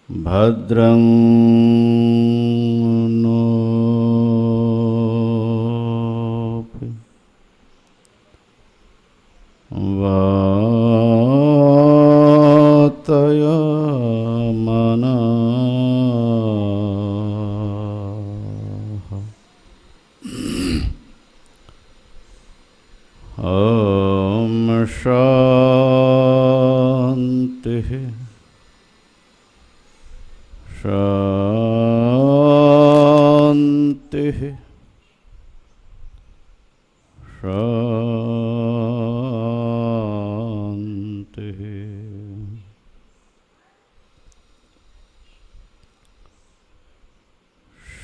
भद्रं नो वातयमनाः ॐ शान्तिः शान्तिः शान्तिः।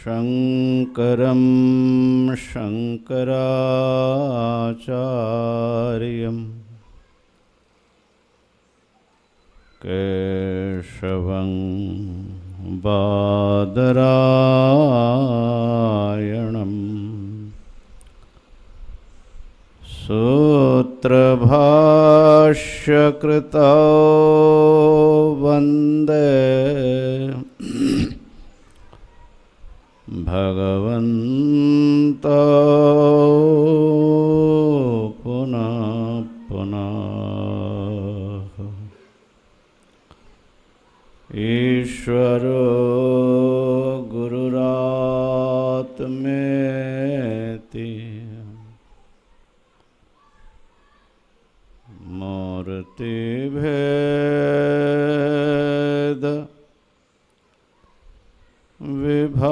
शङ्करं शङ्कराचार्यं केशवं बादरायणं सूत्रभाष्यकृतौ वन्दे भगवन्तौ पुनः पुनः। ईश्वरो गुरुरात्मेति मूर्तिभेद विभागिने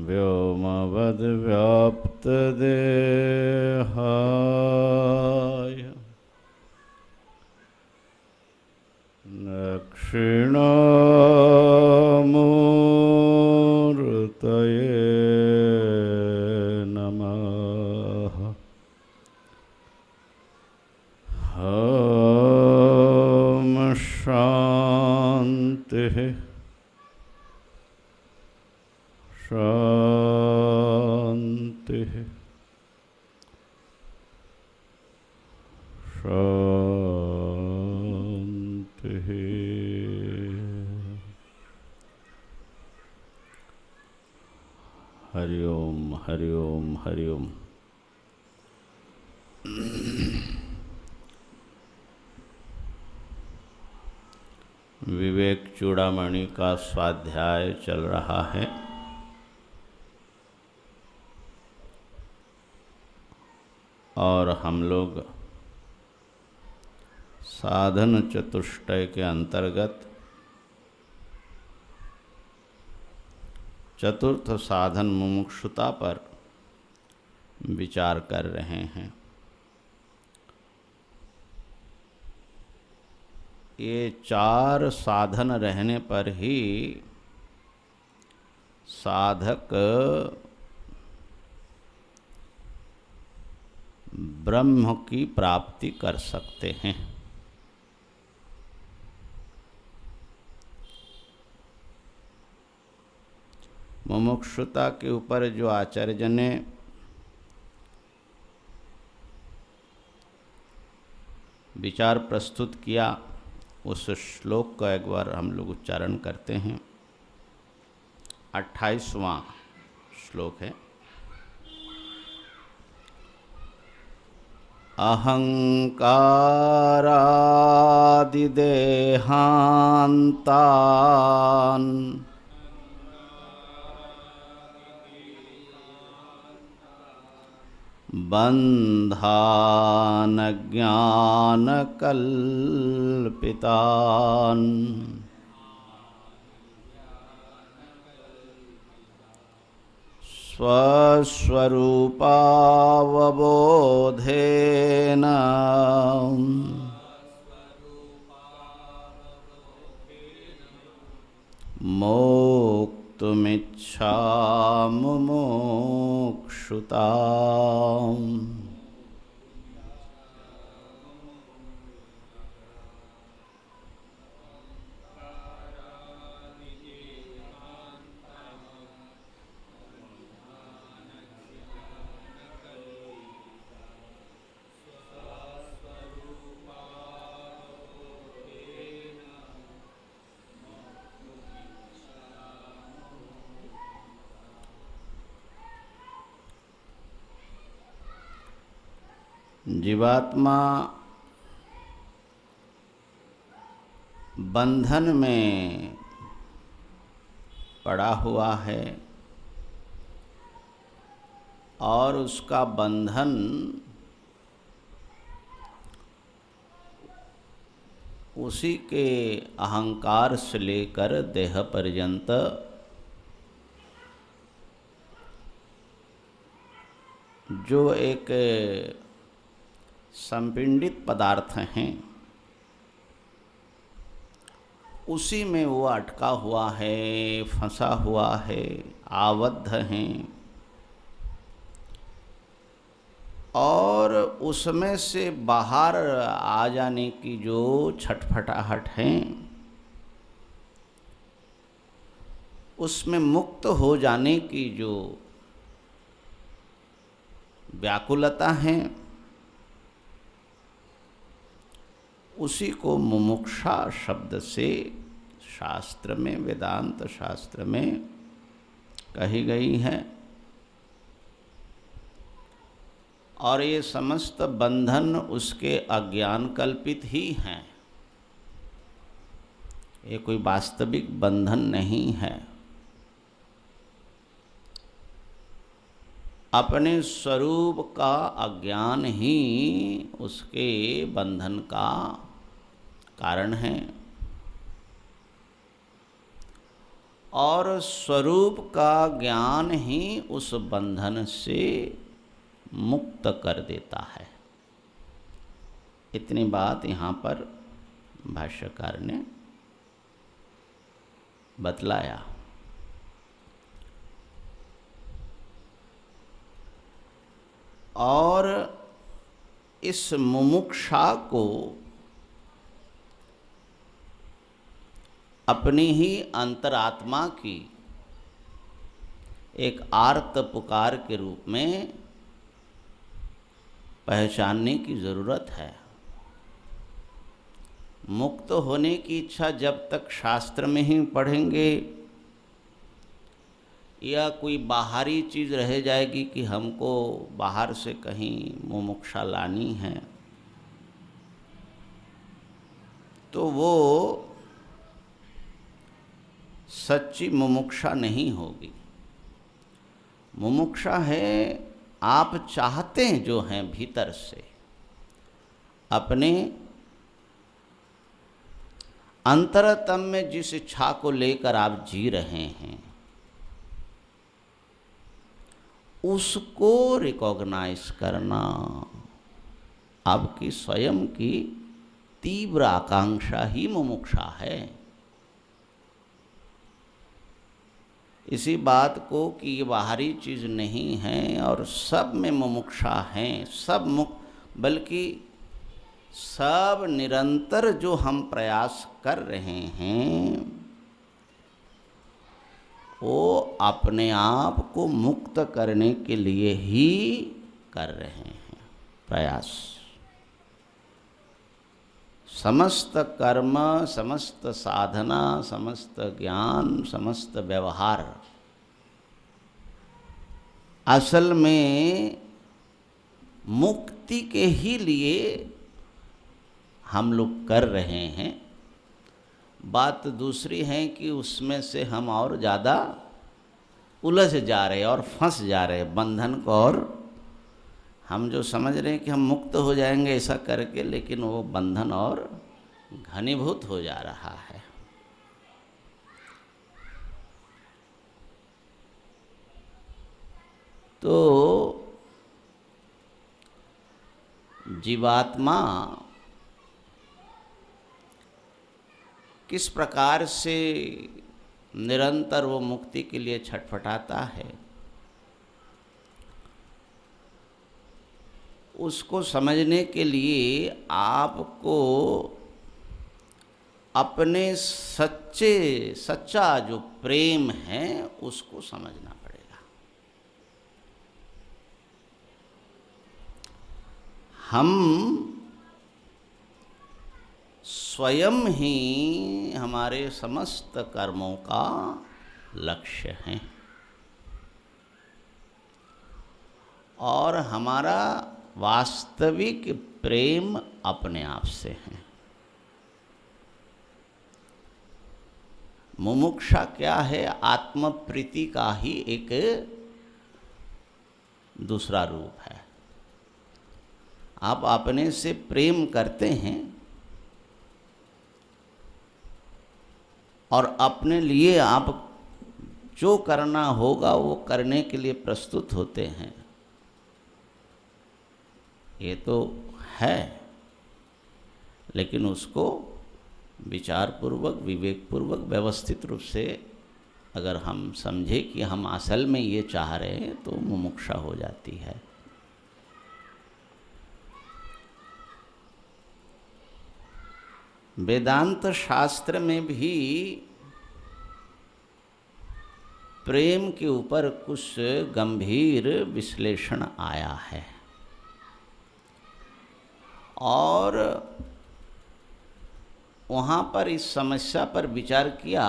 व्योमवद्व्याप्तदेहाय दक्षिणामूर्तये नमः। ॐ शान्तिः शान्तिः शान्तिः। हरि ओम हरि ओम हरि ओम। विवेक चूड़ामणि का स्वाध्याय चल रहा है। और हम लोग साधन चतुष्टय के अंतर्गत चतुर्थ साधन मुमुक्षुता पर विचार कर रहे हैं। ये चार साधन रहने पर ही साधक ब्रह्म की प्राप्ति कर सकते हैं। मुमुक्षुता के ऊपर जो आचार्य ने विचार प्रस्तुत किया, उस श्लोक का एक बार हम लोग उच्चारण करते हैं। 28वां श्लोक है। अहंकारादिदेहान्तान् बन्धानज्ञानकल्पितान् स्वस्वरूपावबोधेन मोक्तुमिच्छामुमुक्षुताम्। जीवात्मा बंधन में पड़ा हुआ है और उसका बंधन उसी के अहंकार से लेकर देह पर्यंत जो एक संपिंडित पदार्थ हैं उसी में वो अटका हुआ है, फंसा हुआ है, आबद्ध हैं और उसमें से बाहर आ जाने की जो छटपटाहट है, उसमें मुक्त हो जाने की जो व्याकुलता है, उसी को मुमुक्षा शब्द से शास्त्र में, वेदांत शास्त्र में कही गई है। और ये समस्त बंधन उसके अज्ञान कल्पित ही हैं, ये कोई वास्तविक बंधन नहीं है। अपने स्वरूप का अज्ञान ही उसके बंधन का कारण है और स्वरूप का ज्ञान ही उस बंधन से मुक्त कर देता है। इतनी बात यहाँ पर भाष्यकार ने बतलाया। और इस मुमुक्षा को अपनी ही अंतरात्मा की एक आर्त पुकार के रूप में पहचानने की ज़रूरत है। मुक्त होने की इच्छा जब तक शास्त्र में ही पढ़ेंगे या कोई बाहरी चीज़ रह जाएगी कि हमको बाहर से कहीं मुमुक्षा लानी है, तो वो सच्ची मुमुक्षा नहीं होगी। मुमुक्षा है आप चाहते हैं जो हैं भीतर से, अपने अंतरतम में जिस इच्छा को लेकर आप जी रहे हैं उसको रिकॉग्नाइज करना आपकी स्वयं की तीव्र आकांक्षा ही मुमुक्षा है। इसी बात को कि ये बाहरी चीज़ नहीं है और सब में मुमुक्षा हैं, सब बल्कि सब निरंतर जो हम प्रयास कर रहे हैं वो अपने आप को मुक्त करने के लिए ही कर रहे हैं प्रयास। समस्त कर्म, समस्त साधना, समस्त ज्ञान, समस्त व्यवहार असल में मुक्ति के ही लिए हम लोग कर रहे हैं। बात दूसरी है कि उसमें से हम और ज़्यादा उलझ जा रहे और फंस जा रहे बंधन को, और हम जो समझ रहे हैं कि हम मुक्त हो जाएंगे ऐसा करके, लेकिन वो बंधन और घनीभूत हो जा रहा है। तो जीवात्मा किस प्रकार से निरंतर वो मुक्ति के लिए छटपटाता है, उसको समझने के लिए आपको अपने सच्चा जो प्रेम है उसको समझना पड़ेगा। हम स्वयं ही हमारे समस्त कर्मों का लक्ष्य हैं और हमारा वास्तविक प्रेम अपने आप से है। मुमुक्षा क्या है? आत्म प्रीति का ही एक दूसरा रूप है। आप अपने से प्रेम करते हैं और अपने लिए आप जो करना होगा वो करने के लिए प्रस्तुत होते हैं। ये तो है, लेकिन उसको विचारपूर्वक, विवेकपूर्वक, व्यवस्थित रूप से अगर हम समझे कि हम असल में ये चाह रहे हैं तो मुमुक्षा हो जाती है। वेदांत शास्त्र में भी प्रेम के ऊपर कुछ गंभीर विश्लेषण आया है और वहाँ पर इस समस्या पर विचार किया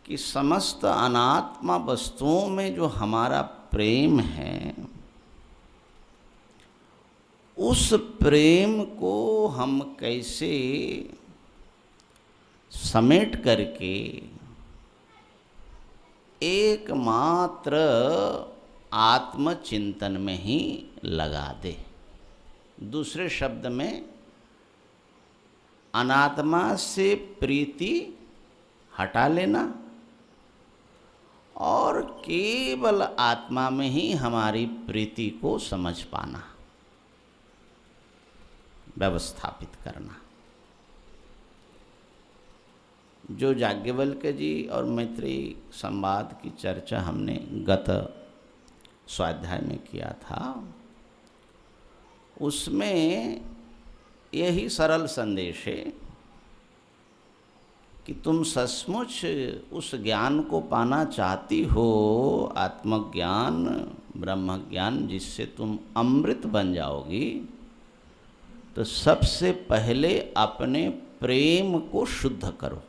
कि समस्त अनात्मा वस्तुओं में जो हमारा प्रेम है, उस प्रेम को हम कैसे समेट करके एकमात्र आत्मचिंतन में ही लगा दे। दूसरे शब्द में, अनात्मा से प्रीति हटा लेना और केवल आत्मा में ही हमारी प्रीति को समझ पाना, व्यवस्थापित करना। जो याज्ञवल्क्य जी और मैत्रेयी संवाद की चर्चा हमने गत स्वाध्याय में किया था, उसमें यही सरल संदेश है कि तुम सचमुच उस ज्ञान को पाना चाहती हो, आत्मज्ञान, ब्रह्म ज्ञान, जिससे तुम अमृत बन जाओगी, तो सबसे पहले अपने प्रेम को शुद्ध करो,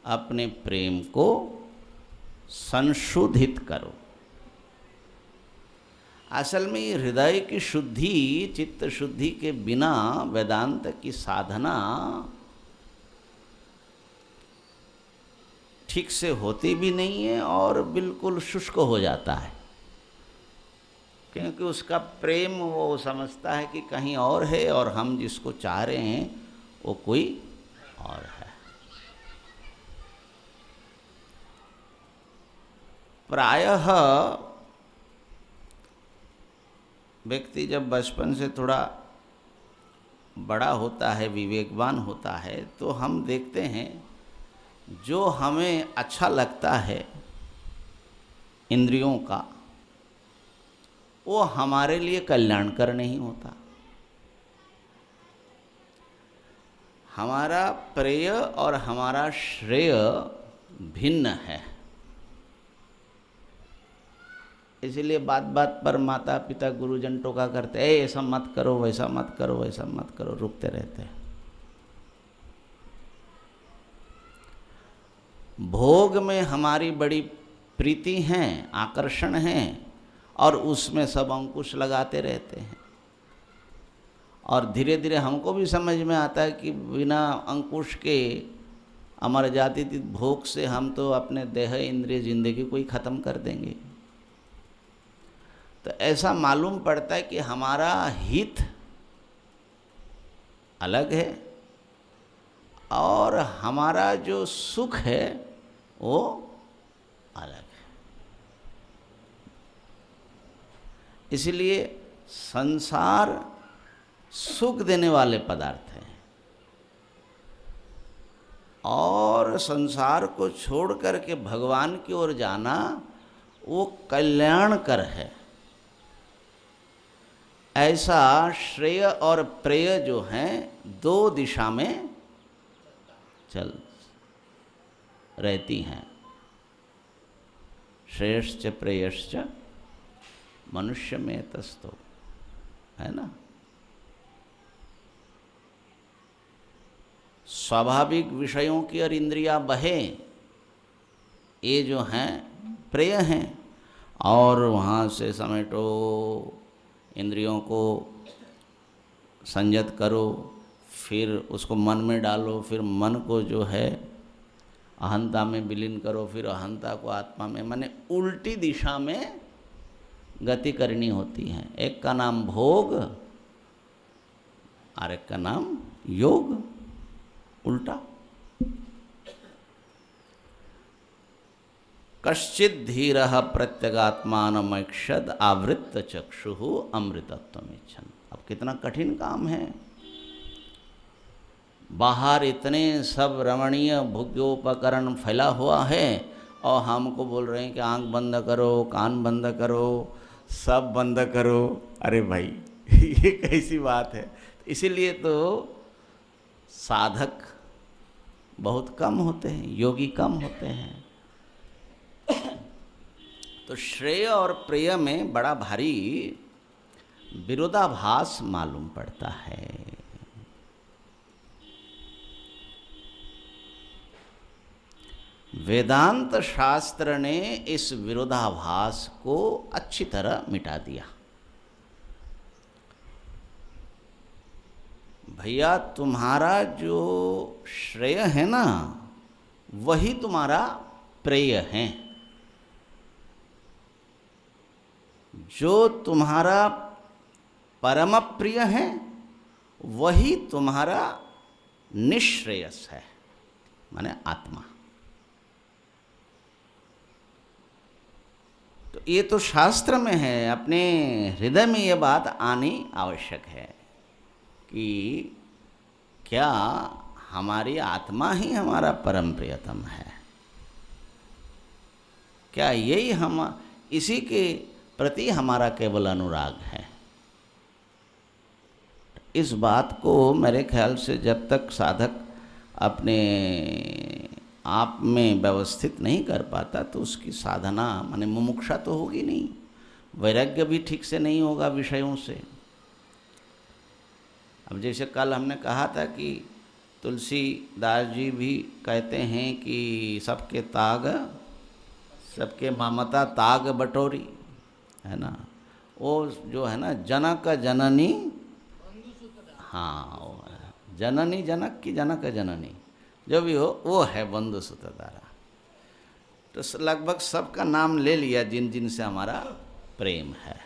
अपने प्रेम को संशोधित करो। असल में ये हृदय की शुद्धि, चित्त शुद्धि के बिना वेदांत की साधना ठीक से होती भी नहीं है और बिल्कुल शुष्क हो जाता है, क्योंकि उसका प्रेम वो समझता है कि कहीं और है और हम जिसको चाह रहे हैं वो कोई और है। प्रायः व्यक्ति जब बचपन से थोड़ा बड़ा होता है, विवेकवान होता है, तो हम देखते हैं जो हमें अच्छा लगता है इंद्रियों का, वो हमारे लिए कल्याणकर नहीं होता। हमारा प्रेय और हमारा श्रेय भिन्न है। इसीलिए बात बात पर माता पिता गुरुजन टोका करते, ऐसा मत करो, वैसा मत करो, वैसा मत करो, रुकते रहते हैं। भोग में हमारी बड़ी प्रीति है, आकर्षण है, और उसमें सब अंकुश लगाते रहते हैं। और धीरे धीरे हमको भी समझ में आता है कि बिना अंकुश के अमर जातीतीत भोग से हम तो अपने देह इंद्रिय जिंदगी को ही ख़त्म कर देंगे। तो ऐसा मालूम पड़ता है कि हमारा हित अलग है और हमारा जो सुख है वो अलग है। इसलिए संसार सुख देने वाले पदार्थ हैं और संसार को छोड़ करके भगवान की ओर जाना वो कल्याणकर है। ऐसा श्रेय और प्रेय जो हैं दो दिशा में चल रहती हैं। श्रेयश्च प्रेयश्च मनुष्य में तस्तो, है ना। स्वाभाविक विषयों की और इंद्रियां बहे, ये जो हैं प्रेय हैं, और वहाँ से समेटो, इंद्रियों को संयत करो, फिर उसको मन में डालो, फिर मन को जो है अहंता में विलीन करो, फिर अहंता को आत्मा में, माने उल्टी दिशा में गति करनी होती है। एक का नाम भोग और एक का नाम योग, उल्टा। कश्चित धीरः प्रत्यगात्मानमैक्षद आवृत्त चक्षुः अमृतत्वमिच्छन्। अब कितना कठिन काम है। बाहर इतने सब रमणीय भोग्योपकरण फैला हुआ है और हमको बोल रहे हैं कि आंख बंद करो, कान बंद करो, सब बंद करो। अरे भाई ये कैसी बात है। इसीलिए तो साधक बहुत कम होते हैं, योगी कम होते हैं। तो श्रेय और प्रेय में बड़ा भारी विरोधाभास मालूम पड़ता है। वेदांत शास्त्र ने इस विरोधाभास को अच्छी तरह मिटा दिया। भैया तुम्हारा जो श्रेय है ना, वही तुम्हारा प्रेय है। जो तुम्हारा परम प्रिय है वही तुम्हारा निश्रेयस है, माने आत्मा। तो ये तो शास्त्र में है, अपने हृदय में ये बात आनी आवश्यक है कि क्या हमारी आत्मा ही हमारा परम प्रियतम है? क्या यही हम, इसी के प्रति हमारा केवल अनुराग है? इस बात को मेरे ख्याल से जब तक साधक अपने आप में व्यवस्थित नहीं कर पाता तो उसकी साधना माने मुमुक्षा तो होगी नहीं, वैराग्य भी ठीक से नहीं होगा विषयों से। अब जैसे कल हमने कहा था कि तुलसीदास जी भी कहते हैं कि सबके ताग, सबके ममता ताग बटोरी, है ना। वो जो है ना जनक जननी, हाँ जननी जनक की जनक जननी जो भी हो वो है बंधु सुतधारा। तो लगभग सबका नाम ले लिया जिन जिन से हमारा प्रेम है।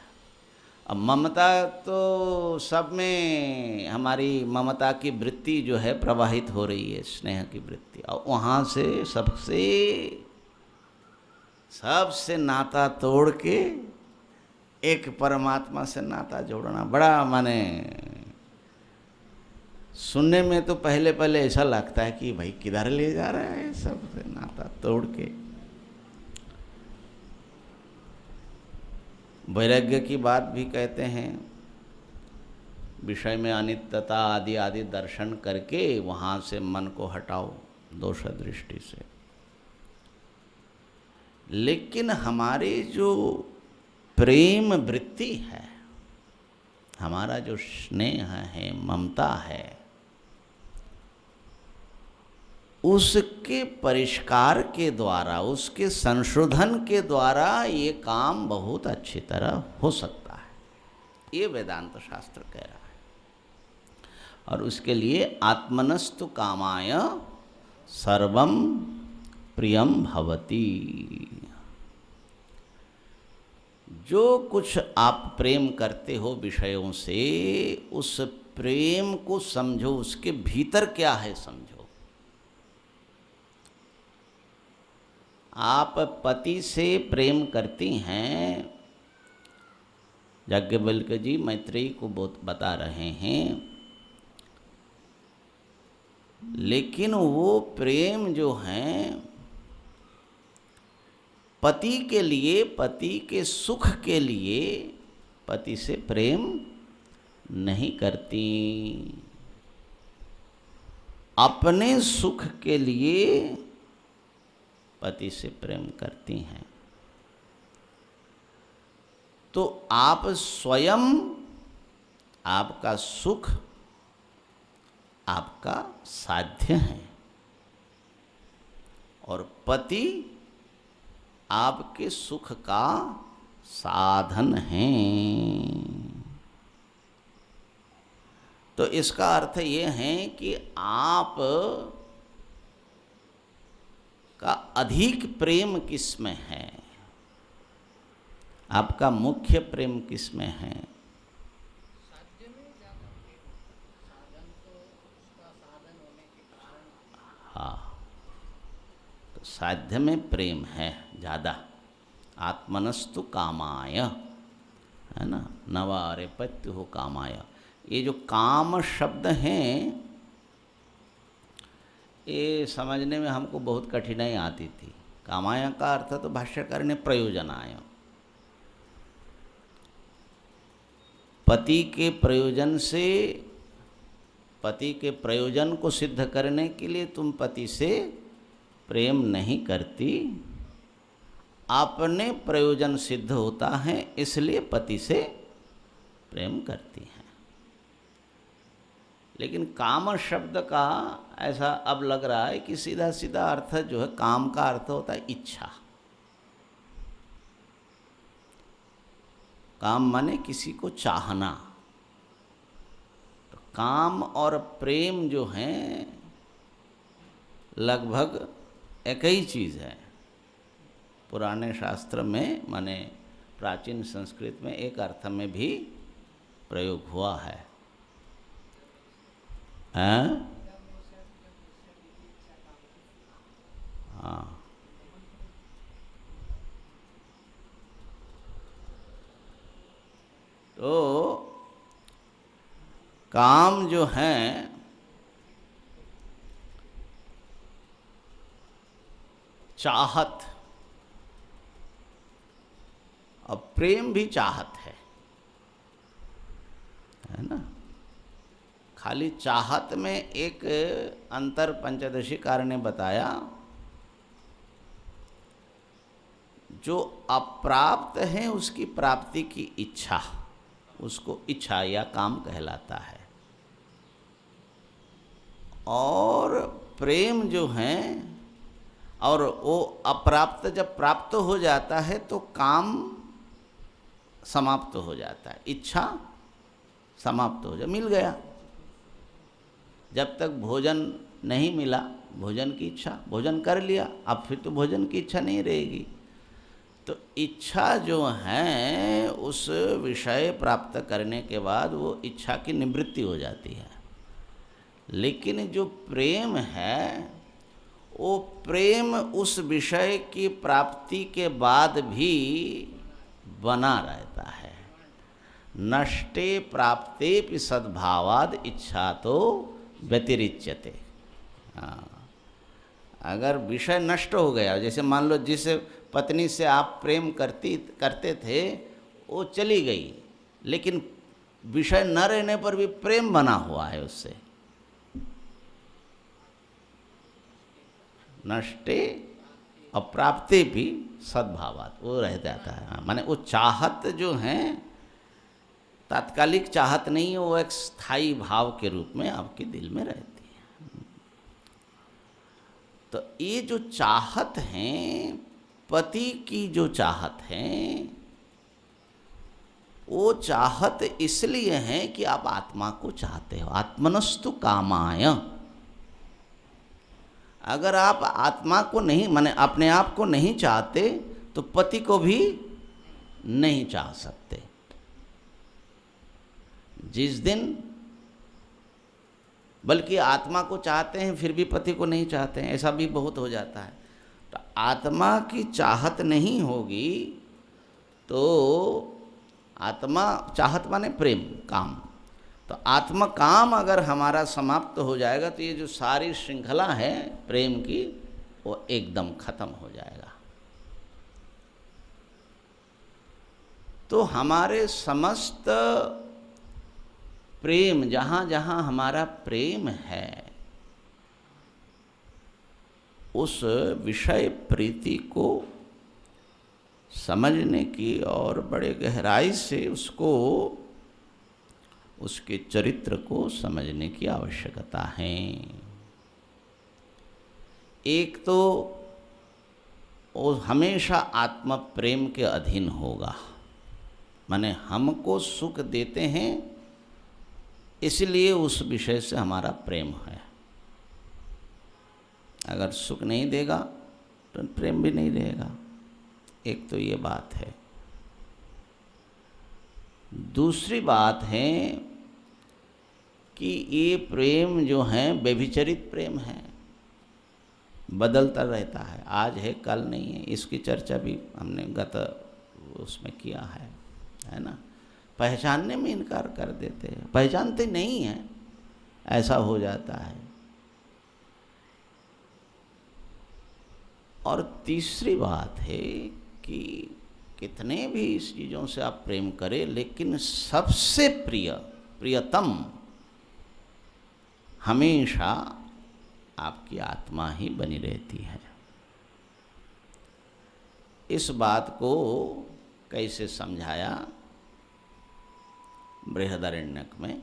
अब ममता तो सब में हमारी ममता की वृत्ति जो है प्रवाहित हो रही है, स्नेह की वृत्ति, और वहाँ से सबसे नाता तोड़ के एक परमात्मा से नाता जोड़ना बड़ा माने सुनने में तो पहले पहले ऐसा लगता है कि भाई किधर ले जा रहा है, सबसे नाता तोड़ के। वैराग्य की बात भी कहते हैं, विषय में अनित्यता आदि आदि दर्शन करके वहाँ से मन को हटाओ दोष दृष्टि से। लेकिन हमारे जो प्रेम वृत्ति है, हमारा जो स्नेह है, ममता है, उसके परिष्कार के द्वारा, उसके संशोधन के द्वारा ये काम बहुत अच्छी तरह हो सकता है, ये वेदांत शास्त्र कह रहा है। और उसके लिए आत्मनस्तु कामाय सर्वम प्रियम भवति। जो कुछ आप प्रेम करते हो विषयों से, उस प्रेम को समझो, उसके भीतर क्या है समझो। आप पति से प्रेम करती हैं, याज्ञवल्क्य जी मैत्रेयी को बता रहे हैं, लेकिन वो प्रेम जो है पति के लिए, पति के सुख के लिए पति से प्रेम नहीं करती, अपने सुख के लिए पति से प्रेम करती हैं। तो आप स्वयं, आपका सुख आपका साध्य है और पति आपके सुख का साधन हैं। तो इसका अर्थ ये है कि आप का अधिक प्रेम किसमें है, आपका मुख्य प्रेम किसमें है? हाँ, तो साध्य में प्रेम है ज़्यादा। आत्मनस्तु कामाय, है ना, नवारे पत्य हो कामाय। ये जो काम शब्द हैं, ये समझने में हमको बहुत कठिनाई आती थी। कामाय का अर्थ तो भाष्यकार ने प्रयोजनाय, पति के प्रयोजन से, पति के प्रयोजन को सिद्ध करने के लिए तुम पति से प्रेम नहीं करती, अपने प्रयोजन सिद्ध होता है इसलिए पति से प्रेम करती हैं। लेकिन काम शब्द का ऐसा अब लग रहा है कि सीधा सीधा अर्थ जो है, काम का अर्थ होता है इच्छा। काम माने किसी को चाहना। तो काम और प्रेम जो हैं लगभग एक ही चीज़ है। पुराने शास्त्र में माने प्राचीन संस्कृत में एक अर्थ में भी प्रयोग हुआ है। हाँ, हाँ, तो काम जो है चाहत, और प्रेम भी चाहत है ना। खाली चाहत में एक अंतर पंचदशीकार ने बताया, जो अप्राप्त है उसकी प्राप्ति की इच्छा, उसको इच्छा या काम कहलाता है। और प्रेम जो है, और वो अप्राप्त जब प्राप्त हो जाता है तो काम समाप्त हो जाता है, इच्छा समाप्त हो जा, मिल गया। जब तक भोजन नहीं मिला, भोजन की इच्छा, भोजन कर लिया, अब फिर तो भोजन की इच्छा नहीं रहेगी। तो इच्छा जो है उस विषय प्राप्त करने के बाद वो इच्छा की निवृत्ति हो जाती है। लेकिन जो प्रेम है, वो प्रेम उस विषय की प्राप्ति के बाद भी बना रहता है। नष्टे प्राप्ते सद्भावाद इच्छा तो व्यतिरिच्यते। हाँ, अगर विषय नष्ट हो गया, जैसे मान लो जिस पत्नी से आप प्रेम करते थे वो चली गई, लेकिन विषय न रहने पर भी प्रेम बना हुआ है उससे, नष्टे अप्राप्ते भी सद्भावात वो रह जाता है। माने वो चाहत जो है तात्कालिक चाहत नहीं है, वो एक स्थायी भाव के रूप में आपके दिल में रहती है। तो ये जो चाहत है, पति की जो चाहत है, वो चाहत इसलिए है कि आप आत्मा को चाहते हो। आत्मनस्तु कामाय। अगर आप आत्मा को नहीं, माने अपने आप को नहीं चाहते तो पति को भी नहीं चाह सकते। जिस दिन बल्कि आत्मा को चाहते हैं फिर भी पति को नहीं चाहते हैं, ऐसा भी बहुत हो जाता है। तो आत्मा की चाहत नहीं होगी तो आत्मा चाहत माने प्रेम, काम, तो आत्मा काम अगर हमारा समाप्त हो जाएगा तो ये जो सारी श्रृंखला है प्रेम की वो एकदम खत्म हो जाएगा। तो हमारे समस्त प्रेम, जहाँ जहाँ हमारा प्रेम है, उस विषय प्रीति को समझने की और बड़े गहराई से उसको, उसके चरित्र को समझने की आवश्यकता है। एक तो वो हमेशा आत्म प्रेम के अधीन होगा, माने हमको सुख देते हैं, इसलिए उस विषय से हमारा प्रेम है। अगर सुख नहीं देगा तो प्रेम भी नहीं रहेगा। एक तो ये बात है। दूसरी बात है कि ये प्रेम जो है व्यभिचरित प्रेम है, बदलता रहता है, आज है कल नहीं है। इसकी चर्चा भी हमने गत उसमें किया है ना। पहचानने में इनकार कर देते हैं, पहचानते नहीं हैं, ऐसा हो जाता है। और तीसरी बात है कि कितने भी इस चीज़ों से आप प्रेम करें, लेकिन सबसे प्रियतम हमेशा आपकी आत्मा ही बनी रहती है। इस बात को कैसे समझाया बृहदारण्यक में,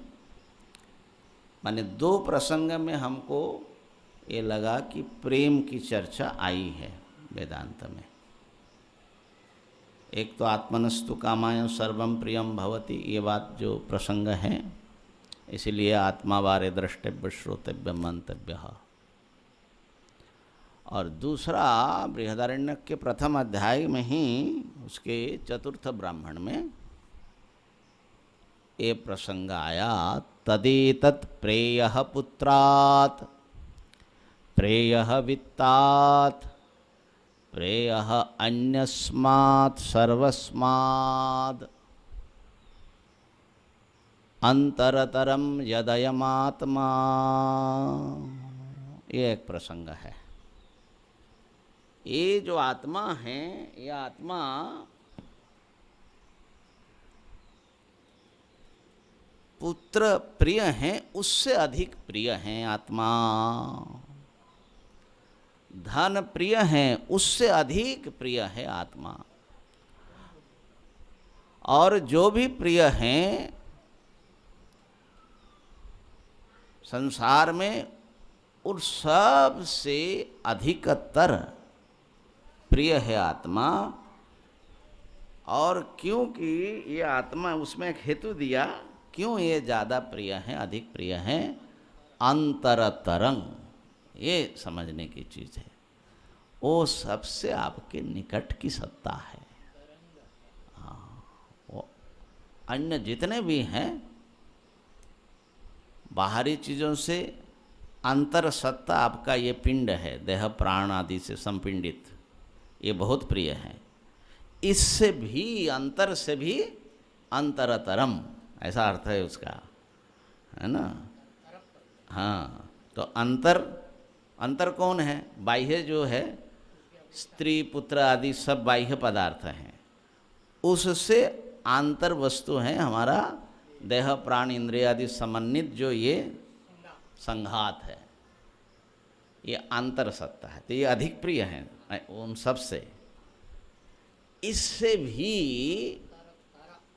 माने दो प्रसंग में हमको ये लगा कि प्रेम की चर्चा आई है वेदांत में। एक तो आत्मनस्तु कामाय सर्वम प्रियम भवति, ये बात जो प्रसंग है, इसीलिए आत्मा बारे द्रष्टव्य श्रोतव्य मंतव्य। और दूसरा बृहदारण्यक के प्रथम अध्याय में ही उसके चतुर्थ ब्राह्मण में ये प्रसंग आया, तदेतत् प्रेयः पुत्रात्, प्रेयः वित्तात्, प्रेयः अन्यस्मात् सर्वस्माद्, अंतरतरम यदयमात्मा। ये एक प्रसंग है। ये जो आत्मा है, यह आत्मा पुत्र प्रिय है, उससे अधिक प्रिय है आत्मा। धन प्रिय है, उससे अधिक प्रिय है आत्मा। और जो भी प्रिय हैं संसार में, उन सब से अधिकतर प्रिय है आत्मा। और क्योंकि ये आत्मा, उसमें एक हेतु दिया क्यों ये ज़्यादा प्रिय है, अधिक प्रिय है, अंतरतरंग, ये समझने की चीज़ है। वो सबसे आपके निकट की सत्ता है। हाँ, वो अन्य जितने भी हैं बाहरी चीज़ों से, अंतर सत्ता आपका ये पिंड है, देह प्राण आदि से संपिंडित, ये बहुत प्रिय है। इससे भी, अंतर से भी अंतरतरम, ऐसा अर्थ है उसका, है ना। हाँ, तो अंतर कौन है? बाह्य जो है, स्त्री पुत्र आदि सब बाह्य पदार्थ हैं। उससे आंतर वस्तु है हमारा देह प्राण इंद्रिय आदि समन्वित जो ये संघात है, ये अंतर सत्ता है। तो ये अधिक प्रिय है उन सब से। इससे भी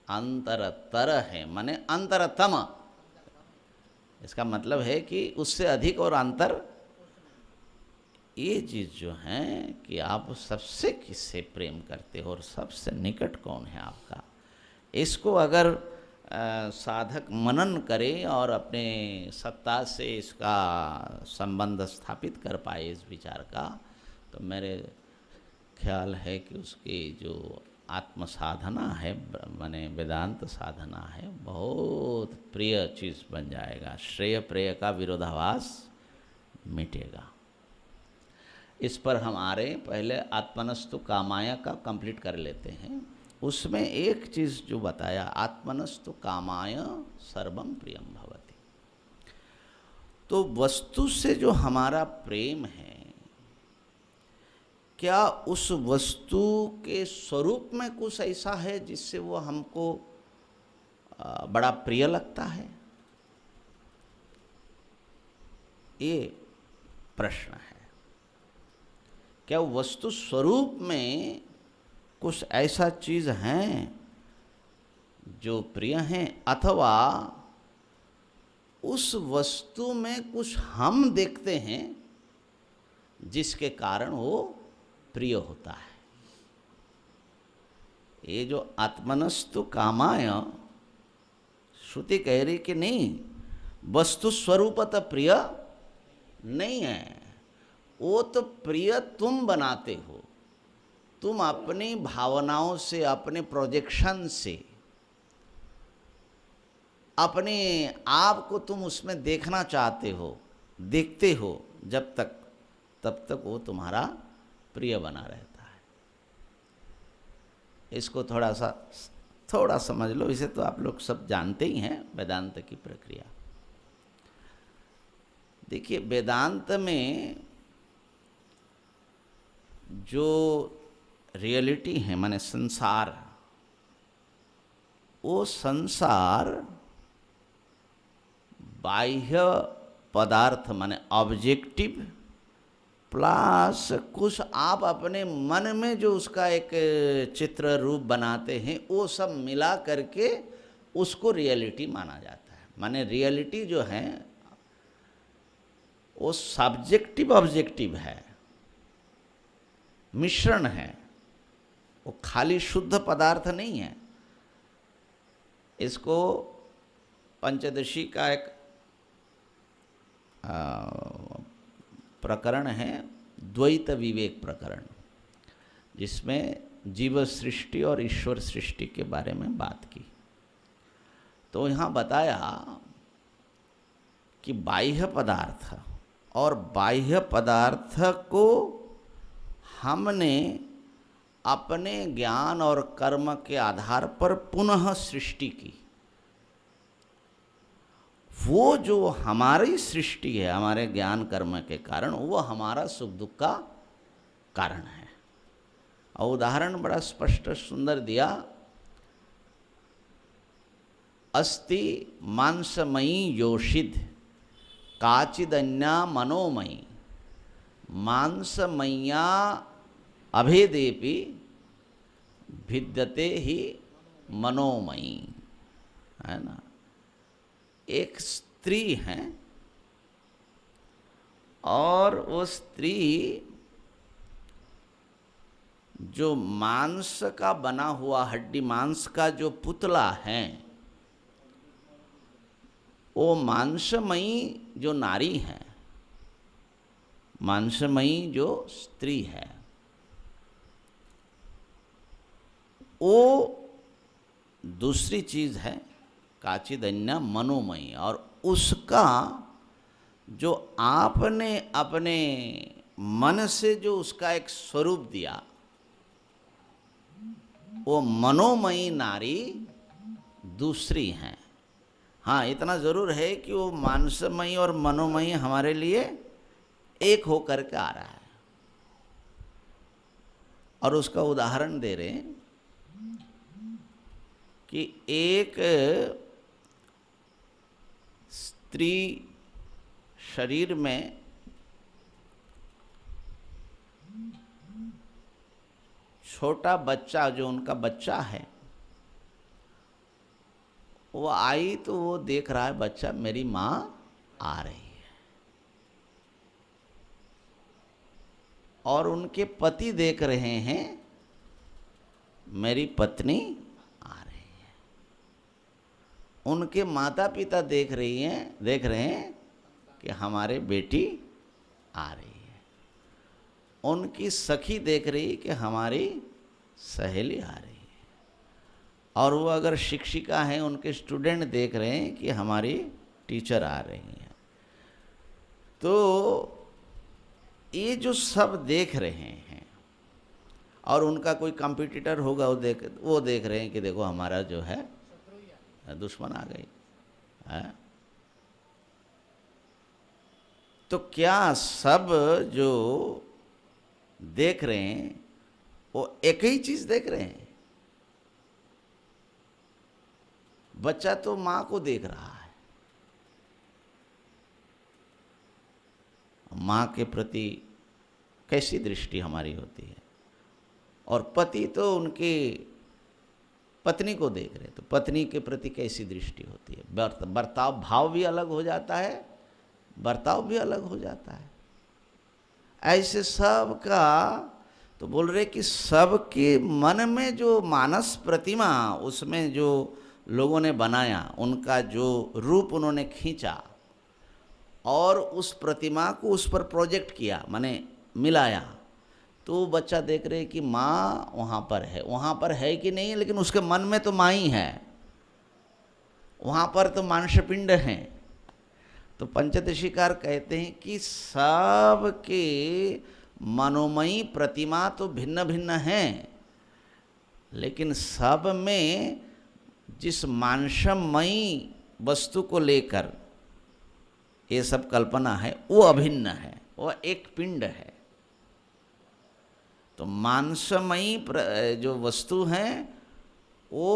अंतरतर है, माने अंतरतम। इसका मतलब है कि उससे अधिक और अंतर, ये चीज़ जो है कि आप सबसे किससे प्रेम करते हो और सबसे निकट कौन है आपका, इसको अगर साधक मनन करे और अपने सत्ता से इसका संबंध स्थापित कर पाए इस विचार का, तो मेरे ख्याल है कि उसकी जो आत्म साधना है, माने वेदांत साधना है, बहुत प्रिय चीज़ बन जाएगा। श्रेय प्रेय का विरोधाभास मिटेगा। इस पर हम आ रहे, पहले आत्मनस्तु कामाय का कंप्लीट कर लेते हैं। उसमें एक चीज़ जो बताया, आत्मनस्तु कामाय सर्वम प्रियम भवति। तो वस्तु से जो हमारा प्रेम है, क्या उस वस्तु के स्वरूप में कुछ ऐसा है जिससे वो हमको बड़ा प्रिय लगता है? ये प्रश्न है। क्या वस्तु स्वरूप में कुछ ऐसा चीज़ है जो प्रिय हैं, अथवा उस वस्तु में कुछ हम देखते हैं जिसके कारण वो प्रिय होता है? ये जो आत्मनस्तु कामाय, श्रुति कह रही कि नहीं, वस्तु स्वरूपतः प्रिय नहीं है, वो तो प्रिय तुम बनाते हो। तुम अपनी भावनाओं से, अपने प्रोजेक्शन से, अपने आप को तुम उसमें देखना चाहते हो, देखते हो जब तक, तब तक वो तुम्हारा प्रिय बना रहता है। इसको थोड़ा समझ लो। इसे तो आप लोग सब जानते ही हैं, वेदांत की प्रक्रिया। देखिए, वेदांत में जो रियलिटी है, माने संसार, वो संसार बाह्य पदार्थ माने ऑब्जेक्टिव प्लस कुछ आप अपने मन में जो उसका एक चित्र रूप बनाते हैं, वो सब मिला करके उसको रियलिटी माना जाता है। माने रियलिटी जो है वो सब्जेक्टिव ऑब्जेक्टिव है, मिश्रण है, वो खाली शुद्ध पदार्थ नहीं है। इसको पंचदशी का एक प्रकरण है, द्वैत विवेक प्रकरण, जिसमें जीव सृष्टि और ईश्वर सृष्टि के बारे में बात की। तो यहाँ बताया कि बाह्य पदार्थ और बाह्य पदार्थ को हमने अपने ज्ञान और कर्म के आधार पर पुनः सृष्टि की। वो जो हमारी सृष्टि है, हमारे ज्ञान कर्म के कारण, वो हमारा सुख दुख का कारण है। और उदाहरण बड़ा स्पष्ट सुंदर दिया, अस्ति मांसमयी योषिद काचिदन्या मनोमयी, मांसमय्या अभेदेपि भिद्यते ही मनोमयी, है ना। एक स्त्री है और वो स्त्री जो मांस का बना हुआ, हड्डी मांस का जो पुतला है, वो मांसमयी जो नारी है, मांसमयी जो स्त्री है, वो दूसरी चीज है, काचिदन्या मनोमयी। और उसका जो आपने अपने मन से जो उसका एक स्वरूप दिया, वो मनोमयी नारी दूसरी हैं। हाँ, इतना जरूर है कि वो मानसमयी और मनोमयी हमारे लिए एक होकर के आ रहा है। और उसका उदाहरण दे रहे हैं कि एक स्त्री शरीर में छोटा बच्चा, जो उनका बच्चा है, वो आई तो वो देख रहा है बच्चा, मेरी माँ आ रही है। और उनके पति देख रहे हैं, मेरी पत्नी आ रही है। उनके माता पिता देख रहे हैं कि हमारे बेटी आ रही है। उनकी सखी देख रही है कि हमारी सहेली आ रही है। और वो अगर शिक्षिका हैं, उनके स्टूडेंट देख रहे हैं कि हमारी टीचर आ रही है। तो ये जो सब देख रहे हैं, और उनका कोई कंपटीटर होगा, वो देख रहे हैं कि देखो हमारा जो है दुश्मन आ गई है। तो क्या सब जो देख रहे हैं वो एक ही चीज देख रहे हैं? बच्चा तो माँ को देख रहा है, माँ के प्रति कैसी दृष्टि हमारी होती है, और पति तो उनकी पत्नी को देख रहे, तो पत्नी के प्रति कैसी दृष्टि होती है। बर्ताव, भाव भी अलग हो जाता है, बर्ताव भी अलग हो जाता है। ऐसे सब का तो बोल रहे कि सबके मन में जो मानस प्रतिमा, उसमें जो लोगों ने बनाया, उनका जो रूप उन्होंने खींचा और उस प्रतिमा को उस पर प्रोजेक्ट किया, माने मिलाया, तो बच्चा देख रहे कि माँ वहाँ पर है कि नहीं, लेकिन उसके मन में तो माँ ही है, वहाँ पर तो मांसपिंड हैं। तो पंचदशीकार कहते हैं कि सबके मनोमयी प्रतिमा तो भिन्न भिन्न हैं, लेकिन सब में जिस मांसमयी वस्तु को लेकर ये सब कल्पना है वो अभिन्न है, वह एक पिंड है। तो मांसमयी जो वस्तु है वो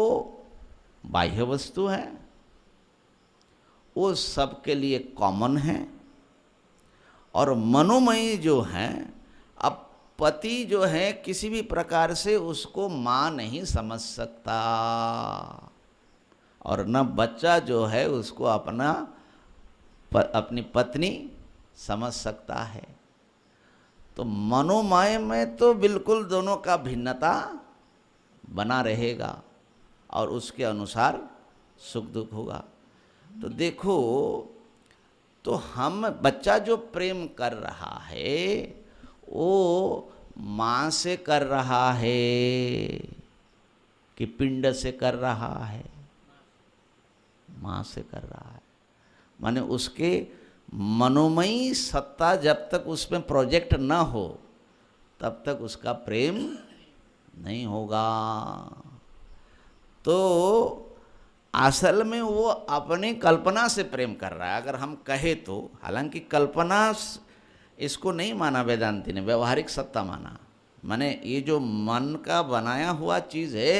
बाह्य वस्तु है, वो सबके लिए कॉमन है। और मनोमयी जो है, अब पति जो है किसी भी प्रकार से उसको माँ नहीं समझ सकता, और न बच्चा जो है उसको अपनी पत्नी समझ सकता है। तो मनोमय में तो बिल्कुल दोनों का भिन्नता बना रहेगा और उसके अनुसार सुख दुख होगा। तो देखो, तो हम बच्चा जो प्रेम कर रहा है वो माँ से कर रहा है कि पिंड से कर रहा है? माँ से कर रहा है। माने उसके मनोमयी सत्ता जब तक उसमें प्रोजेक्ट न हो तब तक उसका प्रेम नहीं होगा। तो असल में वो अपनी कल्पना से प्रेम कर रहा है, अगर हम कहे तो। हालांकि कल्पना इसको नहीं माना वेदांती ने, व्यवहारिक सत्ता माना। माने ये जो मन का बनाया हुआ चीज़ है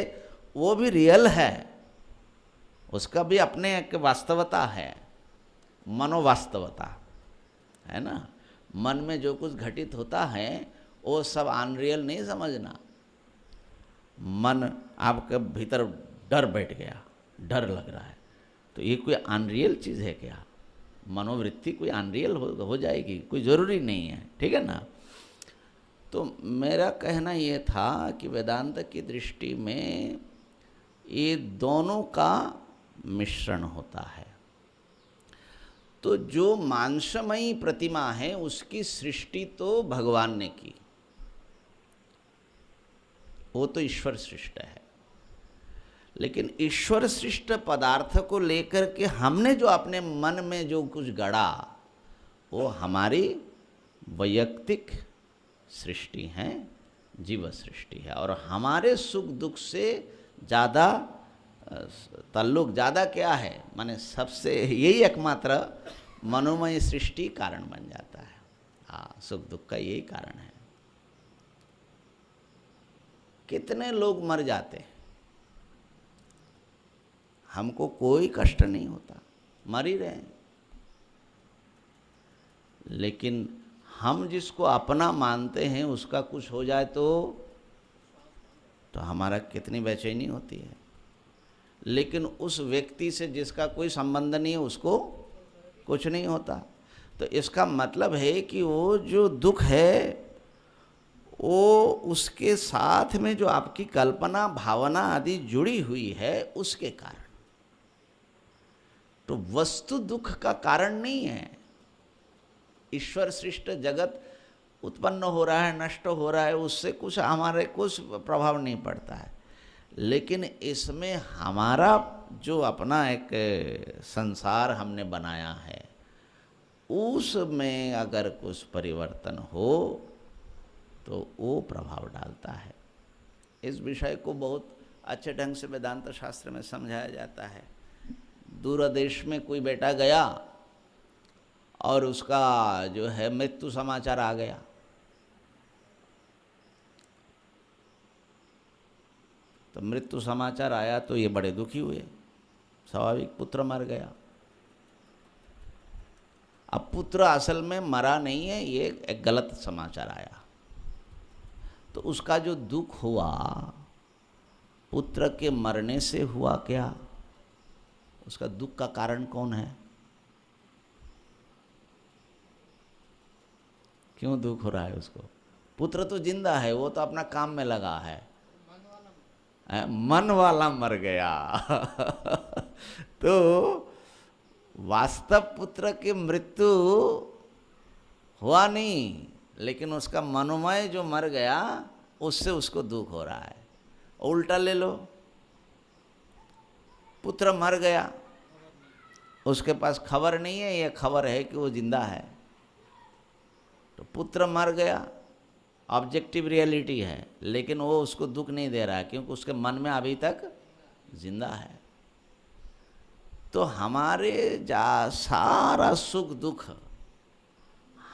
वो भी रियल है, उसका भी अपने एक वास्तवता है, मनोवास्तवता है ना। मन में जो कुछ घटित होता है वो सब अनरियल नहीं समझना। मन आपके भीतर डर बैठ गया, डर लग रहा है, तो ये कोई अनरियल चीज़ है क्या? मनोवृत्ति कोई अनरियल हो जाएगी? कोई ज़रूरी नहीं है, ठीक है ना। तो मेरा कहना ये था कि वेदांत की दृष्टि में ये दोनों का मिश्रण होता है। तो जो मांसमयी प्रतिमा है उसकी सृष्टि तो भगवान ने की, वो तो ईश्वर सृष्ट है। लेकिन ईश्वर सृष्ट पदार्थ को लेकर के हमने जो अपने मन में जो कुछ गढ़ा वो हमारी वैयक्तिक सृष्टि है, जीव सृष्टि है। और हमारे सुख दुख से ज़्यादा ताल्लुक ज़्यादा क्या है, माने सबसे यही एकमात्र मनोमय सृष्टि कारण बन जाता है। हाँ, सुख दुख का यही कारण है। कितने लोग मर जाते हैं, हमको कोई कष्ट नहीं होता, मर ही रहे हैं, लेकिन हम जिसको अपना मानते हैं उसका कुछ हो जाए तो हमारा कितनी बेचैनी होती है। लेकिन उस व्यक्ति से जिसका कोई संबंध नहीं है उसको कुछ नहीं होता। तो इसका मतलब है कि वो जो दुख है वो उसके साथ में जो आपकी कल्पना भावना आदि जुड़ी हुई है उसके कारण। तो वस्तु दुख का कारण नहीं है। ईश्वर सृष्ट जगत उत्पन्न हो रहा है, नष्ट हो रहा है, उससे कुछ हमारे कुछ प्रभाव नहीं पड़ता है। लेकिन इसमें हमारा जो अपना एक संसार हमने बनाया है उसमें अगर कुछ परिवर्तन हो तो वो प्रभाव डालता है। इस विषय को बहुत अच्छे ढंग से वेदांत शास्त्र में समझाया जाता है। दूर देश में कोई बेटा गया और उसका जो है मृत्यु समाचार आ गया, तो मृत्यु समाचार आया तो ये बड़े दुखी हुए, स्वाभाविक, पुत्र मर गया। अब पुत्र असल में मरा नहीं है, ये एक गलत समाचार आया, तो उसका जो दुख हुआ पुत्र के मरने से हुआ क्या? उसका दुख का कारण कौन है? क्यों दुख हो रहा है उसको? पुत्र तो जिंदा है, वो तो अपना काम में लगा है, मन वाला मर गया। तो वास्तव पुत्र की मृत्यु हुआ नहीं, लेकिन उसका मनोमय जो मर गया उससे उसको दुख हो रहा है। उल्टा ले लो, पुत्र मर गया, उसके पास खबर नहीं है, यह खबर है कि वो जिंदा है। तो पुत्र मर गया, ऑब्जेक्टिव रियलिटी है, लेकिन वो उसको दुख नहीं दे रहा है क्योंकि उसके मन में अभी तक जिंदा है। तो हमारे सारा सुख दुख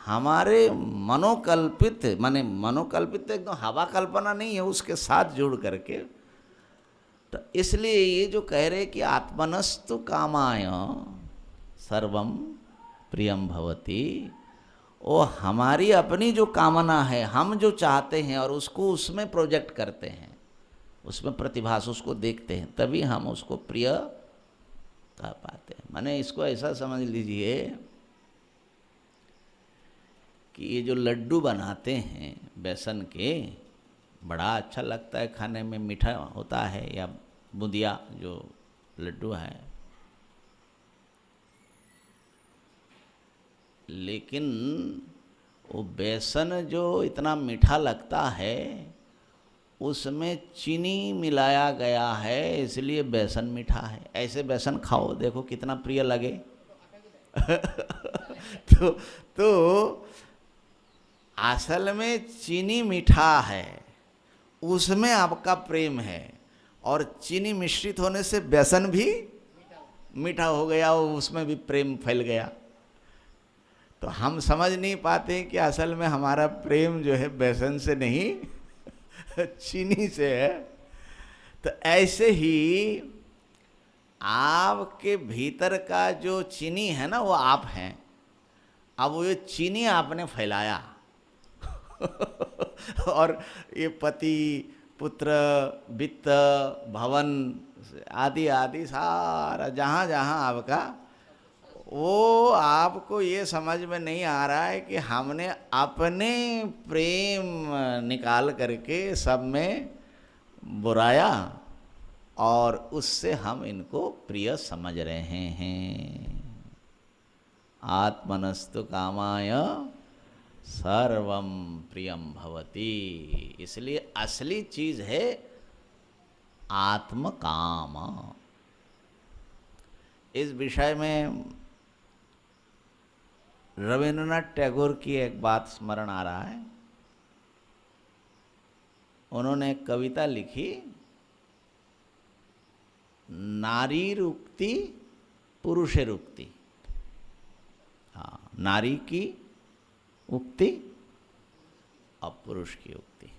हमारे मनोकल्पित, माने मनोकल्पित एकदम हवा कल्पना नहीं है, उसके साथ जुड़ करके। तो इसलिए ये जो कह रहे कि आत्मनस्तु कामाय सर्वम प्रियम भवति, वो हमारी अपनी जो कामना है, हम जो चाहते हैं और उसको उसमें प्रोजेक्ट करते हैं, उसमें प्रतिभास उसको देखते हैं, तभी हम उसको प्रिय कह पाते हैं। माने इसको ऐसा समझ लीजिए कि ये जो लड्डू बनाते हैं बेसन के, बड़ा अच्छा लगता है खाने में, मीठा होता है, या बूंदिया जो लड्डू है, लेकिन वो बेसन जो इतना मीठा लगता है उसमें चीनी मिलाया गया है, इसलिए बेसन मीठा है। ऐसे बेसन खाओ, देखो कितना प्रिय लगे। तो असल में चीनी मीठा है, उसमें आपका प्रेम है, और चीनी मिश्रित होने से बेसन भी मीठा हो गया, उसमें भी प्रेम फैल गया। तो हम समझ नहीं पाते कि असल में हमारा प्रेम जो है बेसन से नहीं चीनी से है। तो ऐसे ही आपके भीतर का जो चीनी है ना, वो आप हैं। अब वो ये चीनी आपने फैलाया और ये पति पुत्र वित्त भवन आदि आदि सारा जहाँ जहाँ आपका, वो आपको ये समझ में नहीं आ रहा है कि हमने अपने प्रेम निकाल करके सब में बुराया और उससे हम इनको प्रिय समझ रहे हैं। आत्मनस्तु कामाय सर्वम प्रियम भवति। इसलिए असली चीज है आत्मकाम। इस विषय में रविन्द्रनाथ टैगोर की एक बात स्मरण आ रहा है। उन्होंने एक कविता लिखी, नारीरुक्ति पुरुषेरुक्ति। हाँ, नारी की उक्ति और पुरुष की उक्ति।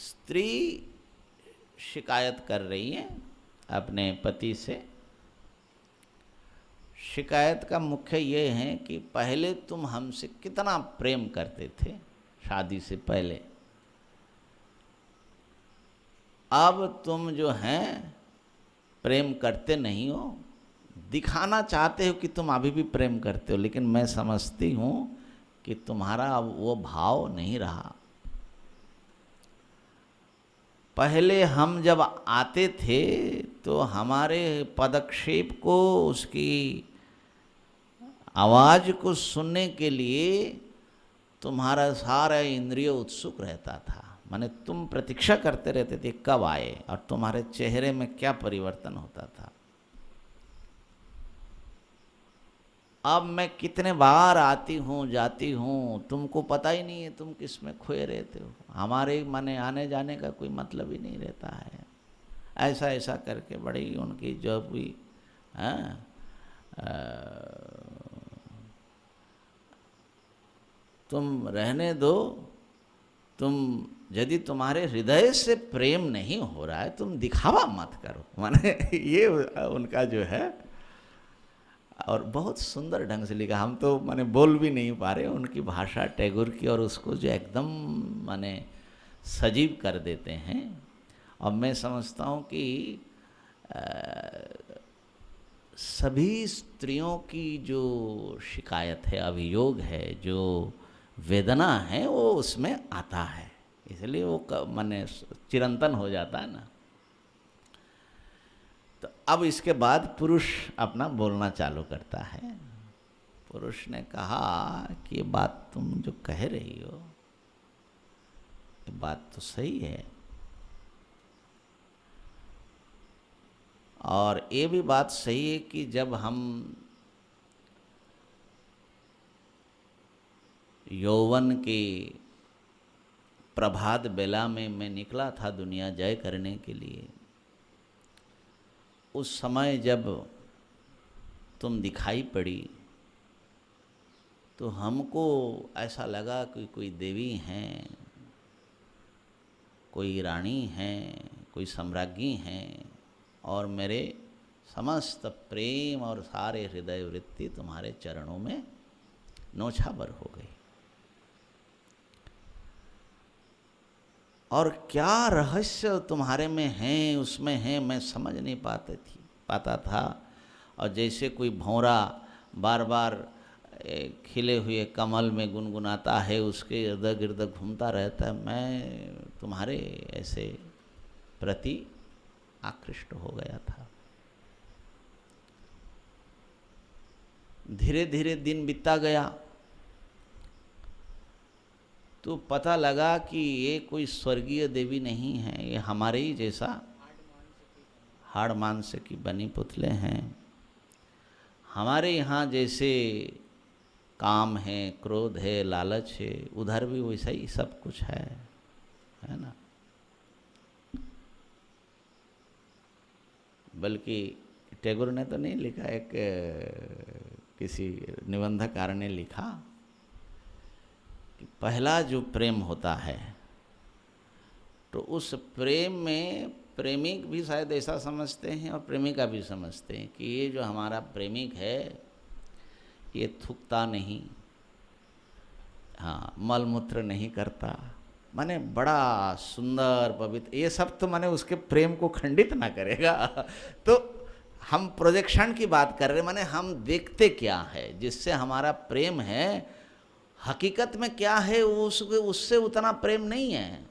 स्त्री शिकायत कर रही है अपने पति से। शिकायत का मुख्य ये है कि पहले तुम हमसे कितना प्रेम करते थे शादी से पहले, अब तुम जो हैं प्रेम करते नहीं हो। दिखाना चाहते हो कि तुम अभी भी प्रेम करते हो, लेकिन मैं समझती हूँ कि तुम्हारा अब वो भाव नहीं रहा। पहले हम जब आते थे तो हमारे पदक्षेप को, उसकी आवाज़ को सुनने के लिए तुम्हारा सारा इंद्रिय उत्सुक रहता था। माने तुम प्रतीक्षा करते रहते थे कब आए, और तुम्हारे चेहरे में क्या परिवर्तन होता था। अब मैं कितने बार आती हूँ जाती हूँ, तुमको पता ही नहीं है तुम किस में खोए रहते हो। हमारे माने आने जाने का कोई मतलब ही नहीं रहता है। ऐसा ऐसा करके बड़ी उनकी जो भी तुम रहने दो, तुम यदि तुम्हारे हृदय से प्रेम नहीं हो रहा है तुम दिखावा मत करो। माने ये उनका जो है, और बहुत सुंदर ढंग से लिखा। हम तो माने बोल भी नहीं पा रहे उनकी भाषा टैगोर की, और उसको जो एकदम माने सजीव कर देते हैं। और मैं समझता हूँ कि सभी स्त्रियों की जो शिकायत है, अभियोग है, जो वेदना है वो उसमें आता है, इसलिए वो माने चिरंतन हो जाता है ना। तो अब इसके बाद पुरुष अपना बोलना चालू करता है। पुरुष ने कहा कि ये बात तुम जो कह रही हो, ये बात तो सही है, और ये भी बात सही है कि जब हम यौवन के प्रभात बेला में मैं निकला था दुनिया जय करने के लिए, उस समय जब तुम दिखाई पड़ी तो हमको ऐसा लगा कि कोई देवी हैं, कोई रानी हैं, कोई सम्राज्ञी हैं, और मेरे समस्त प्रेम और सारे हृदय वृत्ति तुम्हारे चरणों में नौछावर हो गई। और क्या रहस्य तुम्हारे में है, उसमें है, मैं समझ नहीं पाता था। और जैसे कोई भौरा बार बार खिले हुए कमल में गुनगुनाता है, उसके इर्द गिर्द घूमता रहता है, मैं तुम्हारे ऐसे प्रति आकृष्ट हो गया था। धीरे धीरे दिन बीतता गया तो पता लगा कि ये कोई स्वर्गीय देवी नहीं है, ये हमारे ही जैसा हाड़ मांस की बनी पुतले हैं। हमारे यहाँ जैसे काम है, क्रोध है, लालच है, उधर भी वैसा ही सब कुछ है ना। बल्कि टैगोर ने तो नहीं लिखा, एक किसी निबंधकार ने लिखा कि पहला जो प्रेम होता है तो उस प्रेम में प्रेमिक भी शायद ऐसा समझते हैं और प्रेमिका भी समझते हैं कि ये जो हमारा प्रेमिक है ये थूकता नहीं, हाँ, मल मूत्र नहीं करता, माने बड़ा सुंदर पवित्र, ये सब तो माने उसके प्रेम को खंडित ना करेगा। तो हम प्रोजेक्शन की बात कर रहे हैं, माने हम देखते क्या है, जिससे हमारा प्रेम है, हकीकत में क्या है उससे उतना प्रेम नहीं है,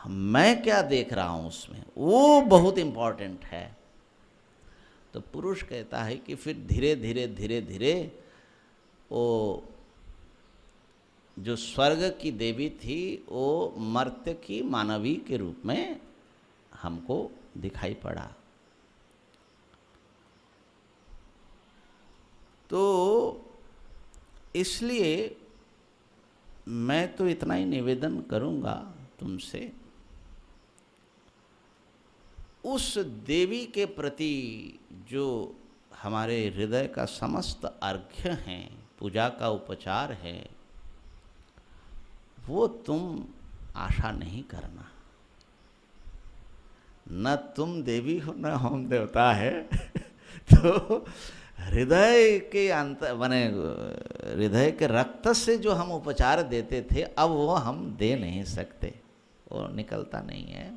मैं क्या देख रहा हूँ उसमें, वो बहुत इम्पोर्टेंट है। तो पुरुष कहता है कि फिर धीरे धीरे धीरे धीरे वो जो स्वर्ग की देवी थी वो मर्त्य की मानवी के रूप में हमको दिखाई पड़ा। तो इसलिए मैं तो इतना ही निवेदन करूंगा तुमसे, उस देवी के प्रति जो हमारे हृदय का समस्त अर्घ्य है, पूजा का उपचार है, वो तुम आशा नहीं करना। न तुम देवी हो न हम देवता है। तो हृदय के माने हृदय के रक्त से जो हम उपचार देते थे अब वो हम दे नहीं सकते, वो निकलता नहीं है।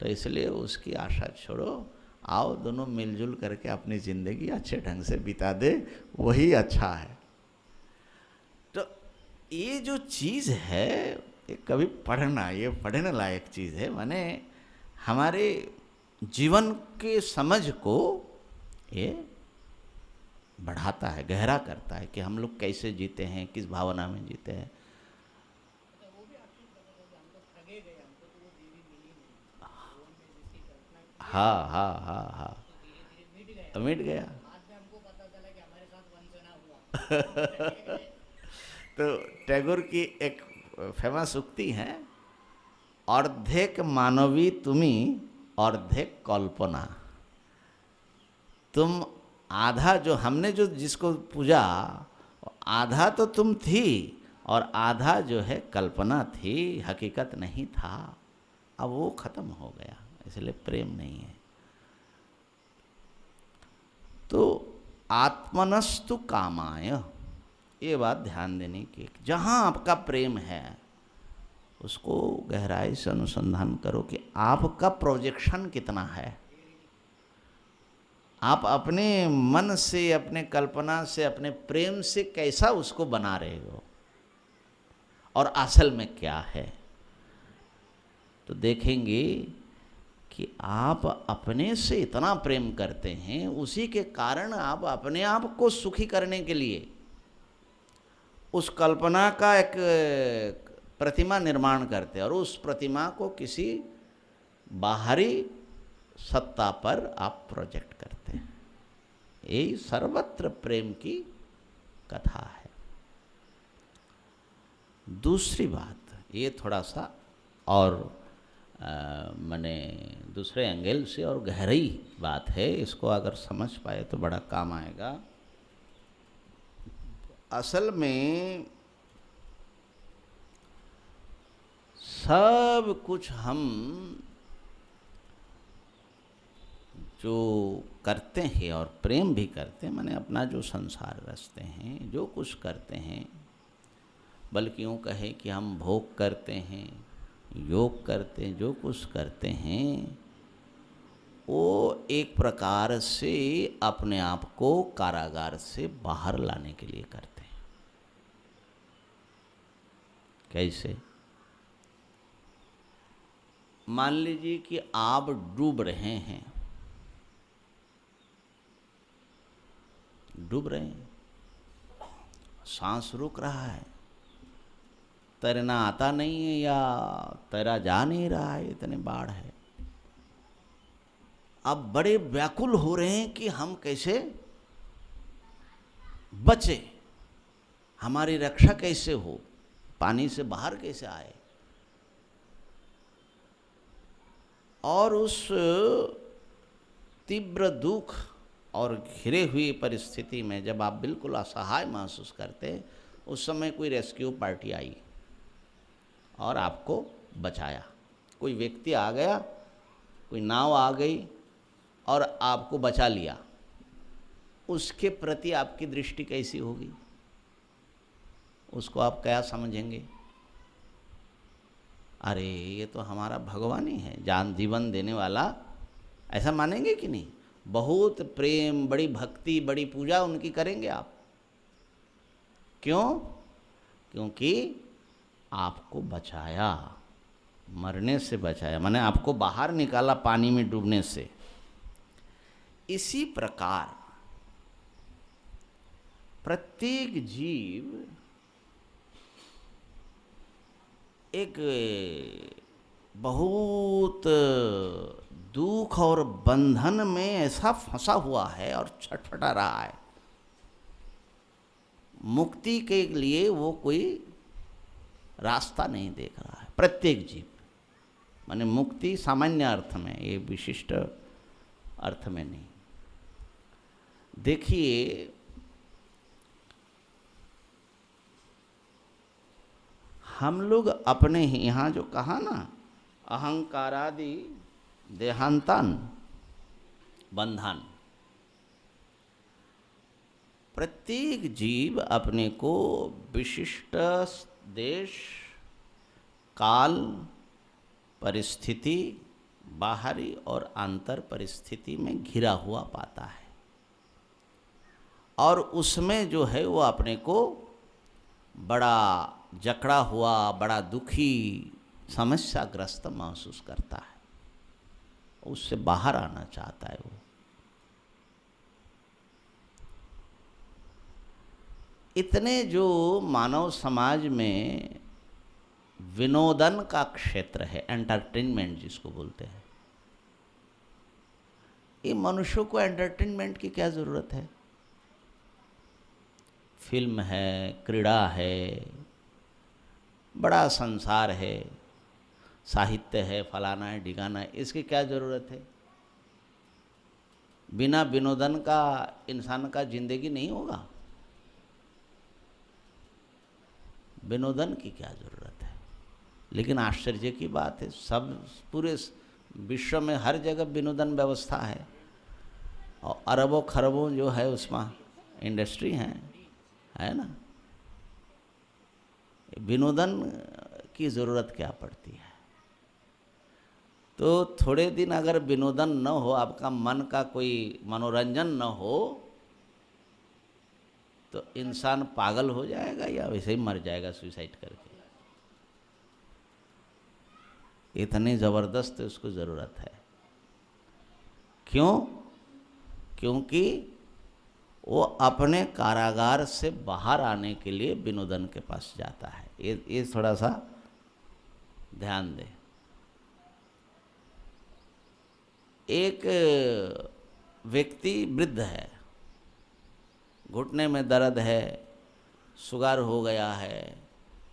तो इसलिए उसकी आशा छोड़ो, आओ दोनों मिलजुल करके अपनी ज़िंदगी अच्छे ढंग से बिता दे, वही अच्छा है। तो ये जो चीज़ है ये कभी पढ़ना, ये पढ़ने लायक चीज़ है, माने हमारे जीवन के समझ को ये बढ़ाता है, गहरा करता है कि हम लोग कैसे जीते हैं, किस भावना में जीते हैं। हाँ हाँ हाँ हाँ, मिट गया। तो टैगोर की एक फेमस उक्ति है, अर्धेक मानवी तुम्ही अर्धेक कल्पना। तुम आधा, जो हमने जो जिसको पूजा, आधा तो तुम थी और आधा जो है कल्पना थी, हकीकत नहीं था। अब वो खत्म हो गया, इसलिए प्रेम नहीं है। तो आत्मनस्तु कामाय, ये बात ध्यान देने की, जहाँ आपका प्रेम है उसको गहराई से अनुसंधान करो कि आपका प्रोजेक्शन कितना है, आप अपने मन से, अपने कल्पना से, अपने प्रेम से कैसा उसको बना रहे हो। और असल में क्या है, तो देखेंगे कि आप अपने से इतना प्रेम करते हैं, उसी के कारण आप अपने आप को सुखी करने के लिए उस कल्पना का एक प्रतिमा निर्माण करते हैं और उस प्रतिमा को किसी बाहरी सत्ता पर आप प्रोजेक्ट करते हैं। यही सर्वत्र प्रेम की कथा है। दूसरी बात, ये थोड़ा सा और मैंने दूसरे एंगल से और गहरी बात है, इसको अगर समझ पाए तो बड़ा काम आएगा। असल में सब कुछ हम जो करते हैं और प्रेम भी करते हैं, माने अपना जो संसार रचते हैं, जो कुछ करते हैं, बल्कि यूँ कहें कि हम भोग करते हैं, योग करते हैं, जो कुछ करते हैं, वो एक प्रकार से अपने आप को कारागार से बाहर लाने के लिए करते हैं। कैसे? मान लीजिए कि आप डूब रहे हैं, सांस रुक रहा है, तैरना आता नहीं है या तैरा जा नहीं रहा है, इतने बाढ़ है। अब बड़े व्याकुल हो रहे हैं कि हम कैसे बचे, हमारी रक्षा कैसे हो, पानी से बाहर कैसे आए। और उस तीव्र दुख और घिरे हुई परिस्थिति में जब आप बिल्कुल असहाय महसूस करते हैं, उस समय कोई रेस्क्यू पार्टी आई और आपको बचाया। कोई व्यक्ति आ गया, कोई नाव आ गई और आपको बचा लिया। उसके प्रति आपकी दृष्टि कैसी होगी? उसको आप क्या समझेंगे? अरे ये तो हमारा भगवान ही है, जान जीवन देने वाला, ऐसा मानेंगे कि नहीं? बहुत प्रेम, बड़ी भक्ति, बड़ी पूजा उनकी करेंगे आप। क्यों? क्योंकि आपको बचाया, मरने से बचाया, माने आपको बाहर निकाला पानी में डूबने से। इसी प्रकार प्रत्येक जीव एक बहुत दुख और बंधन में ऐसा फंसा हुआ है और छटपटा रहा है। मुक्ति के लिए वो कोई रास्ता नहीं देख रहा है, प्रत्येक जीव। माने मुक्ति सामान्य अर्थ में, ये विशिष्ट अर्थ में नहीं। देखिए, हम लोग अपने ही यहाँ जो कहा ना, अहंकारादि देहांतान बंधन, प्रत्येक जीव अपने को विशिष्ट देश, काल, परिस्थिति, बाहरी और आंतर परिस्थिति में घिरा हुआ पाता है और उसमें जो है वो अपने को बड़ा जकड़ा हुआ, बड़ा दुखी, समस्याग्रस्त महसूस करता है। उससे बाहर आना चाहता है वो। इतने जो मानव समाज में विनोदन का क्षेत्र है, एंटरटेनमेंट जिसको बोलते हैं, ये मनुष्यों को एंटरटेनमेंट की क्या ज़रूरत है? फिल्म है, क्रीड़ा है, बड़ा संसार है, साहित्य है, फलाना है, ढिकाना है, इसकी क्या ज़रूरत है? बिना विनोदन का इंसान का जिंदगी नहीं होगा। विनोदन की क्या ज़रूरत है? लेकिन आश्चर्य की बात है, सब पूरे विश्व में हर जगह विनोदन व्यवस्था है और अरबों खरबों जो है उसमें इंडस्ट्री है ना। विनोदन की ज़रूरत क्या पड़ती है? तो थोड़े दिन अगर विनोदन न हो, आपका मन का कोई मनोरंजन न हो, तो इंसान पागल हो जाएगा या वैसे ही मर जाएगा सुसाइड करके। इतनी ज़बरदस्त उसको ज़रूरत है। क्यों? क्योंकि वो अपने कारागार से बाहर आने के लिए विनोदन के पास जाता है। ये थोड़ा सा ध्यान दें। एक व्यक्ति वृद्ध है, घुटने में दर्द है, शुगर हो गया है,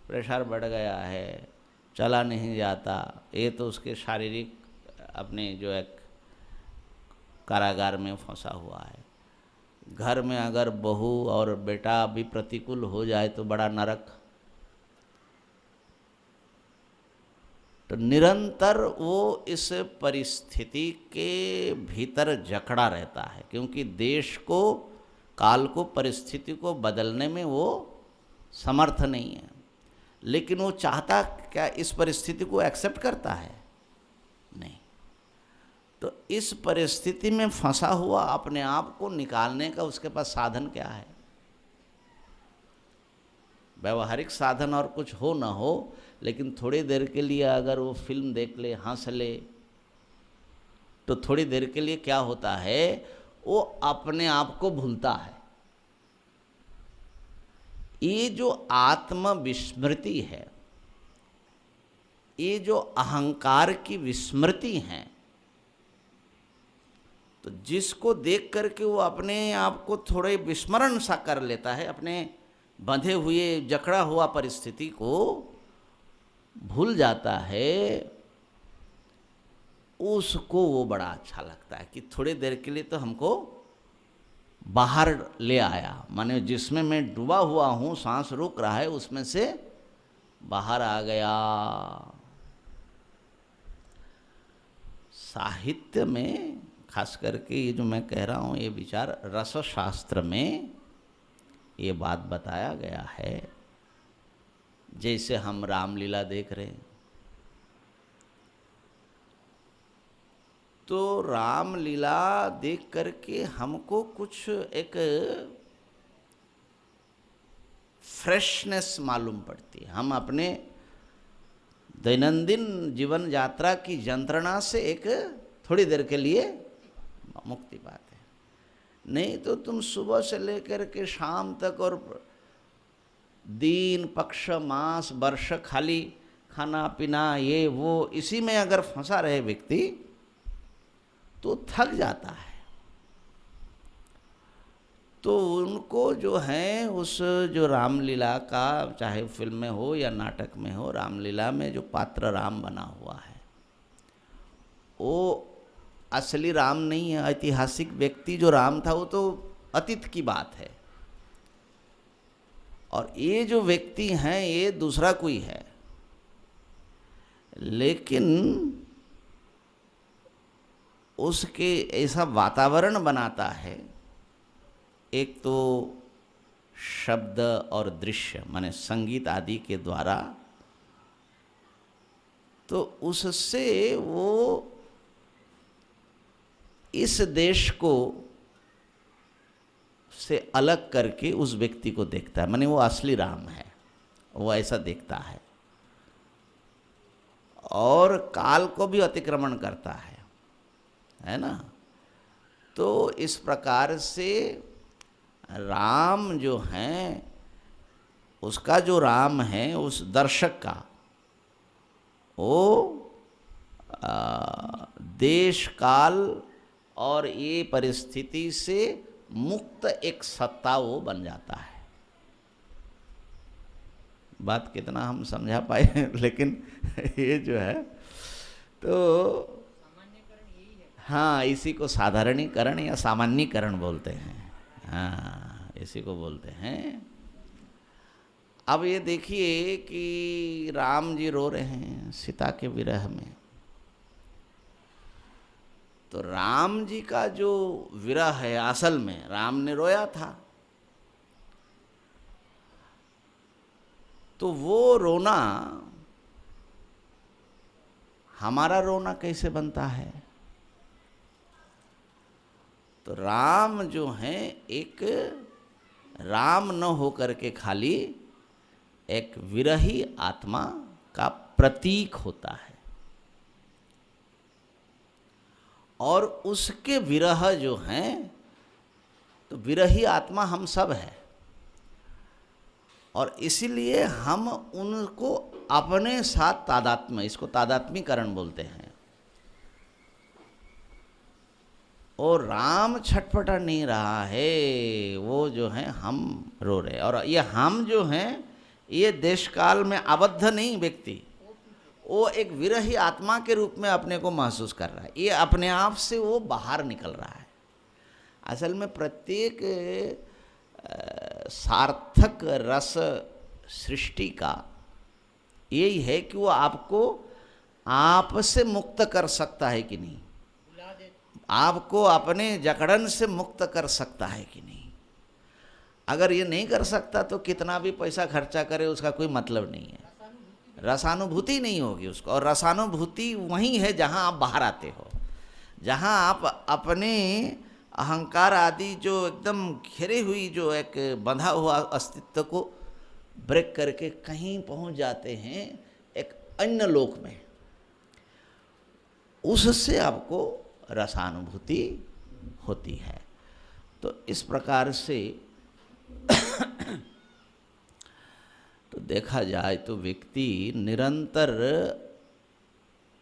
प्रेशर बढ़ गया है, चला नहीं जाता। ये तो उसके शारीरिक अपने जो एक कारागार में फंसा हुआ है। घर में अगर बहू और बेटा भी प्रतिकूल हो जाए तो बड़ा नरक। तो निरंतर वो इस परिस्थिति के भीतर जकड़ा रहता है, क्योंकि देश को, काल को, परिस्थिति को बदलने में वो समर्थ नहीं है। लेकिन वो चाहता क्या, इस परिस्थिति को एक्सेप्ट करता है? नहीं। तो इस परिस्थिति में फंसा हुआ अपने आप को निकालने का उसके पास साधन क्या है? व्यवहारिक साधन और कुछ हो ना हो, लेकिन थोड़ी देर के लिए अगर वो फिल्म देख ले, हंस ले, तो थोड़ी देर के लिए क्या होता है, वो अपने आप को भूलता है। ये जो आत्म विस्मृति है, ये जो अहंकार की विस्मृति है, तो जिसको देख करके वो अपने आप को थोड़े विस्मरण सा कर लेता है, अपने बंधे हुए जकड़ा हुआ परिस्थिति को भूल जाता है, उसको वो बड़ा अच्छा लगता है कि थोड़ी देर के लिए तो हमको बाहर ले आया। माने जिसमें मैं डूबा हुआ हूँ, सांस रुक रहा है, उसमें से बाहर आ गया। साहित्य में खास करके ये जो मैं कह रहा हूँ, ये विचार रसशास्त्र में ये बात बताया गया है। जैसे हम रामलीला देख रहे हैं, तो रामलीला देख करके हमको कुछ एक फ्रेशनेस मालूम पड़ती है। हम अपने दैनंदिन जीवन यात्रा की यंत्रणा से एक थोड़ी देर के लिए मुक्ति पाते हैं। नहीं तो तुम सुबह से लेकर के शाम तक और दिन, पक्ष, मास, वर्ष खाली खाना पीना, ये वो, इसी में अगर फंसा रहे व्यक्ति तो थक जाता है। तो उनको जो है उस जो रामलीला का, चाहे फिल्म में हो या नाटक में हो, रामलीला में जो पात्र राम बना हुआ है वो असली राम नहीं है। ऐतिहासिक व्यक्ति जो राम था वो तो अतीत की बात है, और ये जो व्यक्ति हैं ये दूसरा कोई है। लेकिन उसके ऐसा वातावरण बनाता है, एक तो शब्द और दृश्य माने संगीत आदि के द्वारा, तो उससे वो इस देश को से अलग करके उस व्यक्ति को देखता है। माने वो असली राम है, वो ऐसा देखता है, और काल को भी अतिक्रमण करता है ना। तो इस प्रकार से राम जो हैं, उसका जो राम है उस दर्शक का, वो देश काल और ये परिस्थिति से मुक्त एक सत्ता वो बन जाता है। बात कितना हम समझा पाए लेकिन ये जो है तो हाँ, इसी को साधारणीकरण या सामान्यीकरण बोलते हैं। हाँ, इसी को बोलते हैं। अब ये देखिए कि राम जी रो रहे हैं सीता के विरह में। तो राम जी का जो विरह है, असल में राम ने रोया था, तो वो रोना हमारा रोना कैसे बनता है? तो राम जो हैं एक राम न होकर के खाली एक विरही आत्मा का प्रतीक होता है। और उसके विरह जो हैं, तो विरही आत्मा हम सब है, और इसीलिए हम उनको अपने साथ तादात्म्य, इसको तादात्म्यकरण बोलते हैं। और राम छटपटा नहीं रहा है, वो जो है हम रो रहे। और ये हम जो हैं, ये देश काल में आबद्ध नहीं व्यक्ति, वो एक विरही आत्मा के रूप में अपने को महसूस कर रहा है। ये अपने आप से वो बाहर निकल रहा है। असल में प्रत्येक सार्थक रस सृष्टि का यही है कि वो आपको आप से मुक्त कर सकता है कि नहीं, आपको अपने जकड़न से मुक्त कर सकता है कि नहीं। अगर ये नहीं कर सकता तो कितना भी पैसा खर्चा करे उसका कोई मतलब नहीं है, रसानुभूति नहीं होगी उसको। और रसानुभूति वहीं है जहाँ आप बाहर आते हो, जहाँ आप अपने अहंकार आदि जो एकदम घिरे हुई जो एक बंधा हुआ अस्तित्व को ब्रेक करके कहीं पहुँच जाते हैं एक अन्य लोक में, उससे आपको रसानुभूति होती है। तो इस प्रकार से तो देखा जाए तो व्यक्ति निरंतर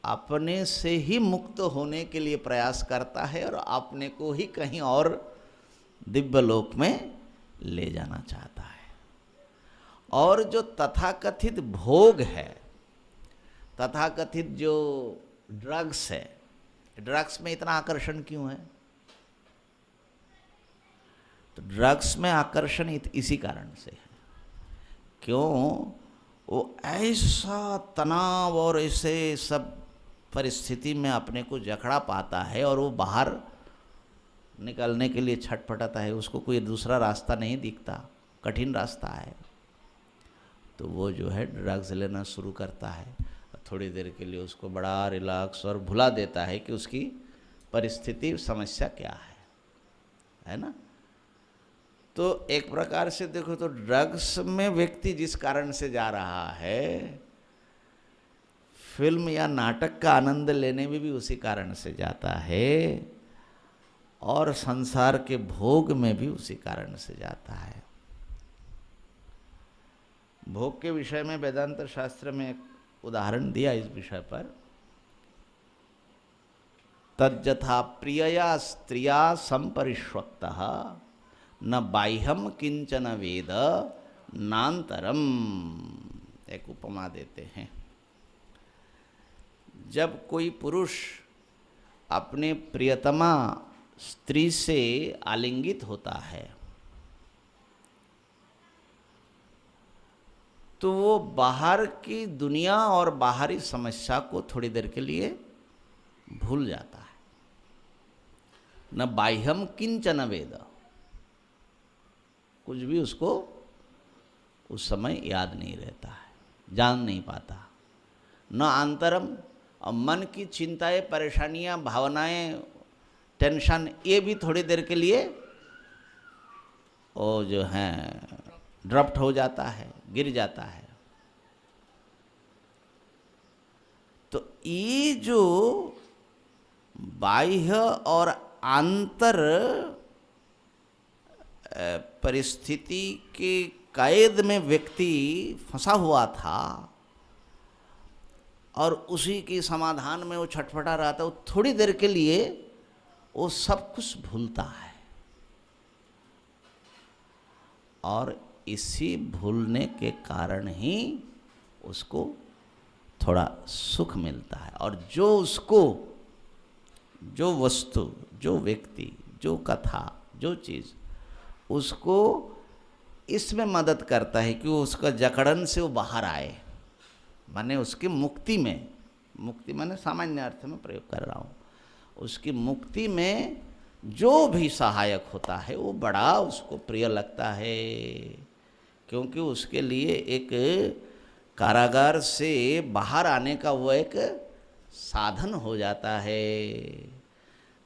अपने से ही मुक्त होने के लिए प्रयास करता है और अपने को ही कहीं और दिव्य लोक में ले जाना चाहता है। और जो तथाकथित भोग है, तथाकथित जो ड्रग्स है, ड्रग्स में इतना आकर्षण क्यों है? तो ड्रग्स में आकर्षण इसी कारण से है, क्यों? वो ऐसा तनाव और ऐसे सब परिस्थिति में अपने को जकड़ा पाता है और वो बाहर निकलने के लिए छटपटाता है, उसको कोई दूसरा रास्ता नहीं दिखता, कठिन रास्ता है। तो वो जो है ड्रग्स लेना शुरू करता है, थोड़ी देर के लिए उसको बड़ा रिलैक्स और भुला देता है कि उसकी परिस्थिति समस्या क्या है ना। तो एक प्रकार से देखो तो ड्रग्स में व्यक्ति जिस कारण से जा रहा है, फिल्म या नाटक का आनंद लेने में भी उसी कारण से जाता है, और संसार के भोग में भी उसी कारण से जाता है। भोग के विषय में वेदांत शास्त्र में एक उदाहरण दिया इस विषय पर, तज्जथा प्रियया स्त्रिया संपरिष्वक्तः न बाह्यम किंचन वेद नान्तरम। एक उपमा देते हैं, जब कोई पुरुष अपने प्रियतमा स्त्री से आलिंगित होता है तो वो बाहर की दुनिया और बाहरी समस्या को थोड़ी देर के लिए भूल जाता है। न बाह्यम किंचन वेद, कुछ भी उसको उस समय याद नहीं रहता है, जान नहीं पाता। न आंतरम, और मन की चिंताएं, परेशानियां, भावनाएं, टेंशन, ये भी थोड़ी देर के लिए वो जो है ड्रप्ट हो जाता है, गिर जाता है। तो ये जो बाह्य और आंतर परिस्थिति के कैद में व्यक्ति फंसा हुआ था और उसी के समाधान में वो छटपटा रहा था, वो थोड़ी देर के लिए वो सब कुछ भूलता है, और इसी भूलने के कारण ही उसको थोड़ा सुख मिलता है। और जो उसको, जो वस्तु, जो व्यक्ति, जो कथा, जो चीज़ उसको इसमें मदद करता है कि वो उसका जकड़न से वो बाहर आए, माने उसकी मुक्ति में, मुक्ति माने सामान्य अर्थ में प्रयोग कर रहा हूँ, उसकी मुक्ति में जो भी सहायक होता है वो बड़ा उसको प्रिय लगता है, क्योंकि उसके लिए एक कारागार से बाहर आने का वो एक साधन हो जाता है।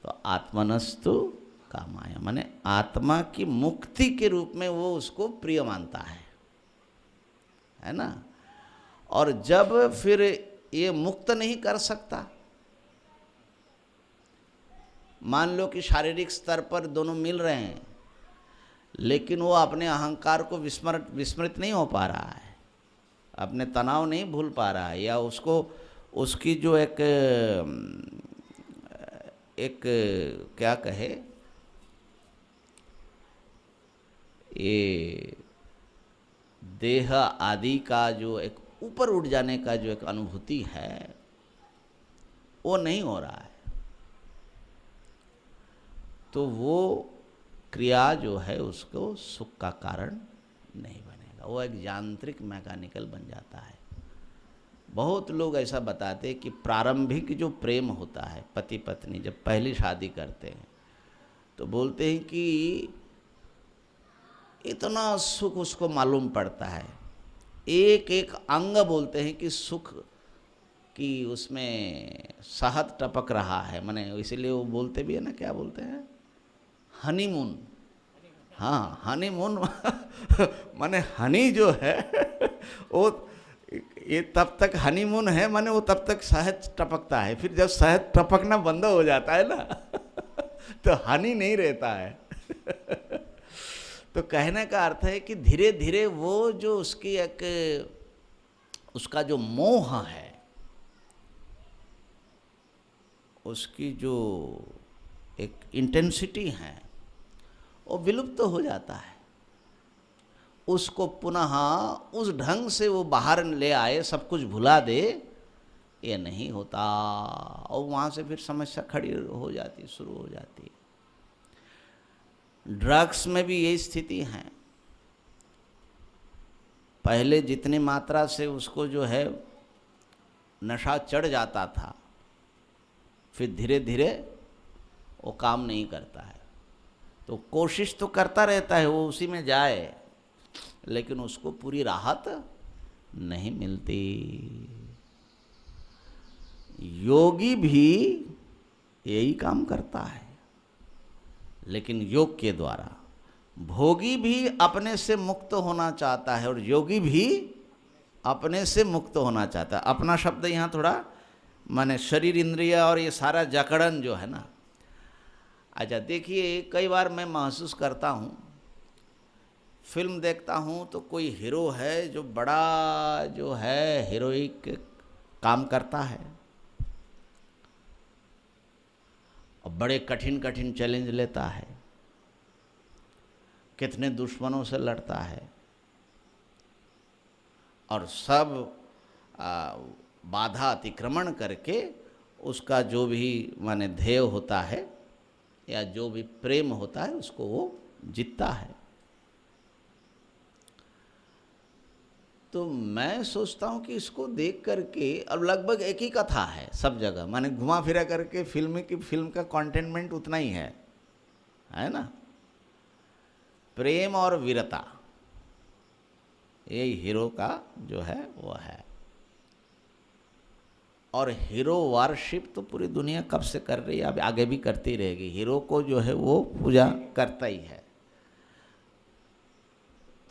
तो आत्मनस्तु कामाय, माने आत्मा की मुक्ति के रूप में वो उसको प्रिय मानता है ना। और जब फिर ये मुक्त नहीं कर सकता मान लो कि शारीरिक स्तर पर दोनों मिल रहे हैं, लेकिन वो अपने अहंकार को विस्मृत नहीं हो पा रहा है, अपने तनाव नहीं भूल पा रहा है, या उसको उसकी जो एक क्या कहे, ये देह आदि का जो एक ऊपर उठ जाने का जो एक अनुभूति है वो नहीं हो रहा है, तो वो क्रिया जो है उसको सुख का कारण नहीं बनेगा, वो एक यांत्रिक मैकेनिकल बन जाता है। बहुत लोग ऐसा बताते हैं कि प्रारंभिक जो प्रेम होता है, पति पत्नी जब पहली शादी करते हैं तो बोलते हैं कि इतना सुख उसको मालूम पड़ता है, एक एक अंग बोलते हैं कि सुख की उसमें शहद टपक रहा है, माने इसीलिए वो बोलते भी है ना, क्या बोलते हैं, हनीमून। हाँ, हनीमून माने हनी जो है वो ये तब तक हनीमून है, माने वो तब तक शहद टपकता है, फिर जब शहद टपकना बंद हो जाता है ना तो हनी नहीं रहता है तो कहने का अर्थ है कि धीरे धीरे वो जो उसकी एक उसका जो मोह है, उसकी जो एक इंटेंसिटी है वो विलुप्त हो जाता है। उसको पुनः उस ढंग से वो बाहर ले आए, सब कुछ भुला दे, ये नहीं होता, और वहाँ से फिर समस्या खड़ी हो जाती, शुरू हो जाती है। ड्रग्स में भी यही स्थिति है, पहले जितनी मात्रा से उसको जो है नशा चढ़ जाता था, फिर धीरे धीरे वो काम नहीं करता है, तो कोशिश तो करता रहता है वो उसी में जाए, लेकिन उसको पूरी राहत नहीं मिलती। योगी भी यही काम करता है, लेकिन योग के द्वारा। भोगी भी अपने से मुक्त होना चाहता है और योगी भी अपने से मुक्त होना चाहता है। अपना शब्द यहाँ थोड़ा माने शरीर इंद्रिय और ये सारा जकड़न जो है ना। अच्छा देखिए, कई बार मैं महसूस करता हूँ, फिल्म देखता हूँ तो कोई हीरो है जो बड़ा जो है हीरोइक काम करता है और बड़े कठिन कठिन चैलेंज लेता है, कितने दुश्मनों से लड़ता है और सब बाधा अतिक्रमण करके उसका जो भी माने ध्येय होता है या जो भी प्रेम होता है उसको वो जीतता है। तो मैं सोचता हूँ कि इसको देख करके, अब लगभग एक ही कथा है सब जगह, माने घुमा फिरा करके फिल्म का कंटेनमेंट उतना ही है ना, प्रेम और वीरता, यही हीरो का जो है वो है। और हीरो वर्शिप तो पूरी दुनिया कब से कर रही है, अब आगे भी करती रहेगी, हीरो को जो है वो पूजा करता ही है।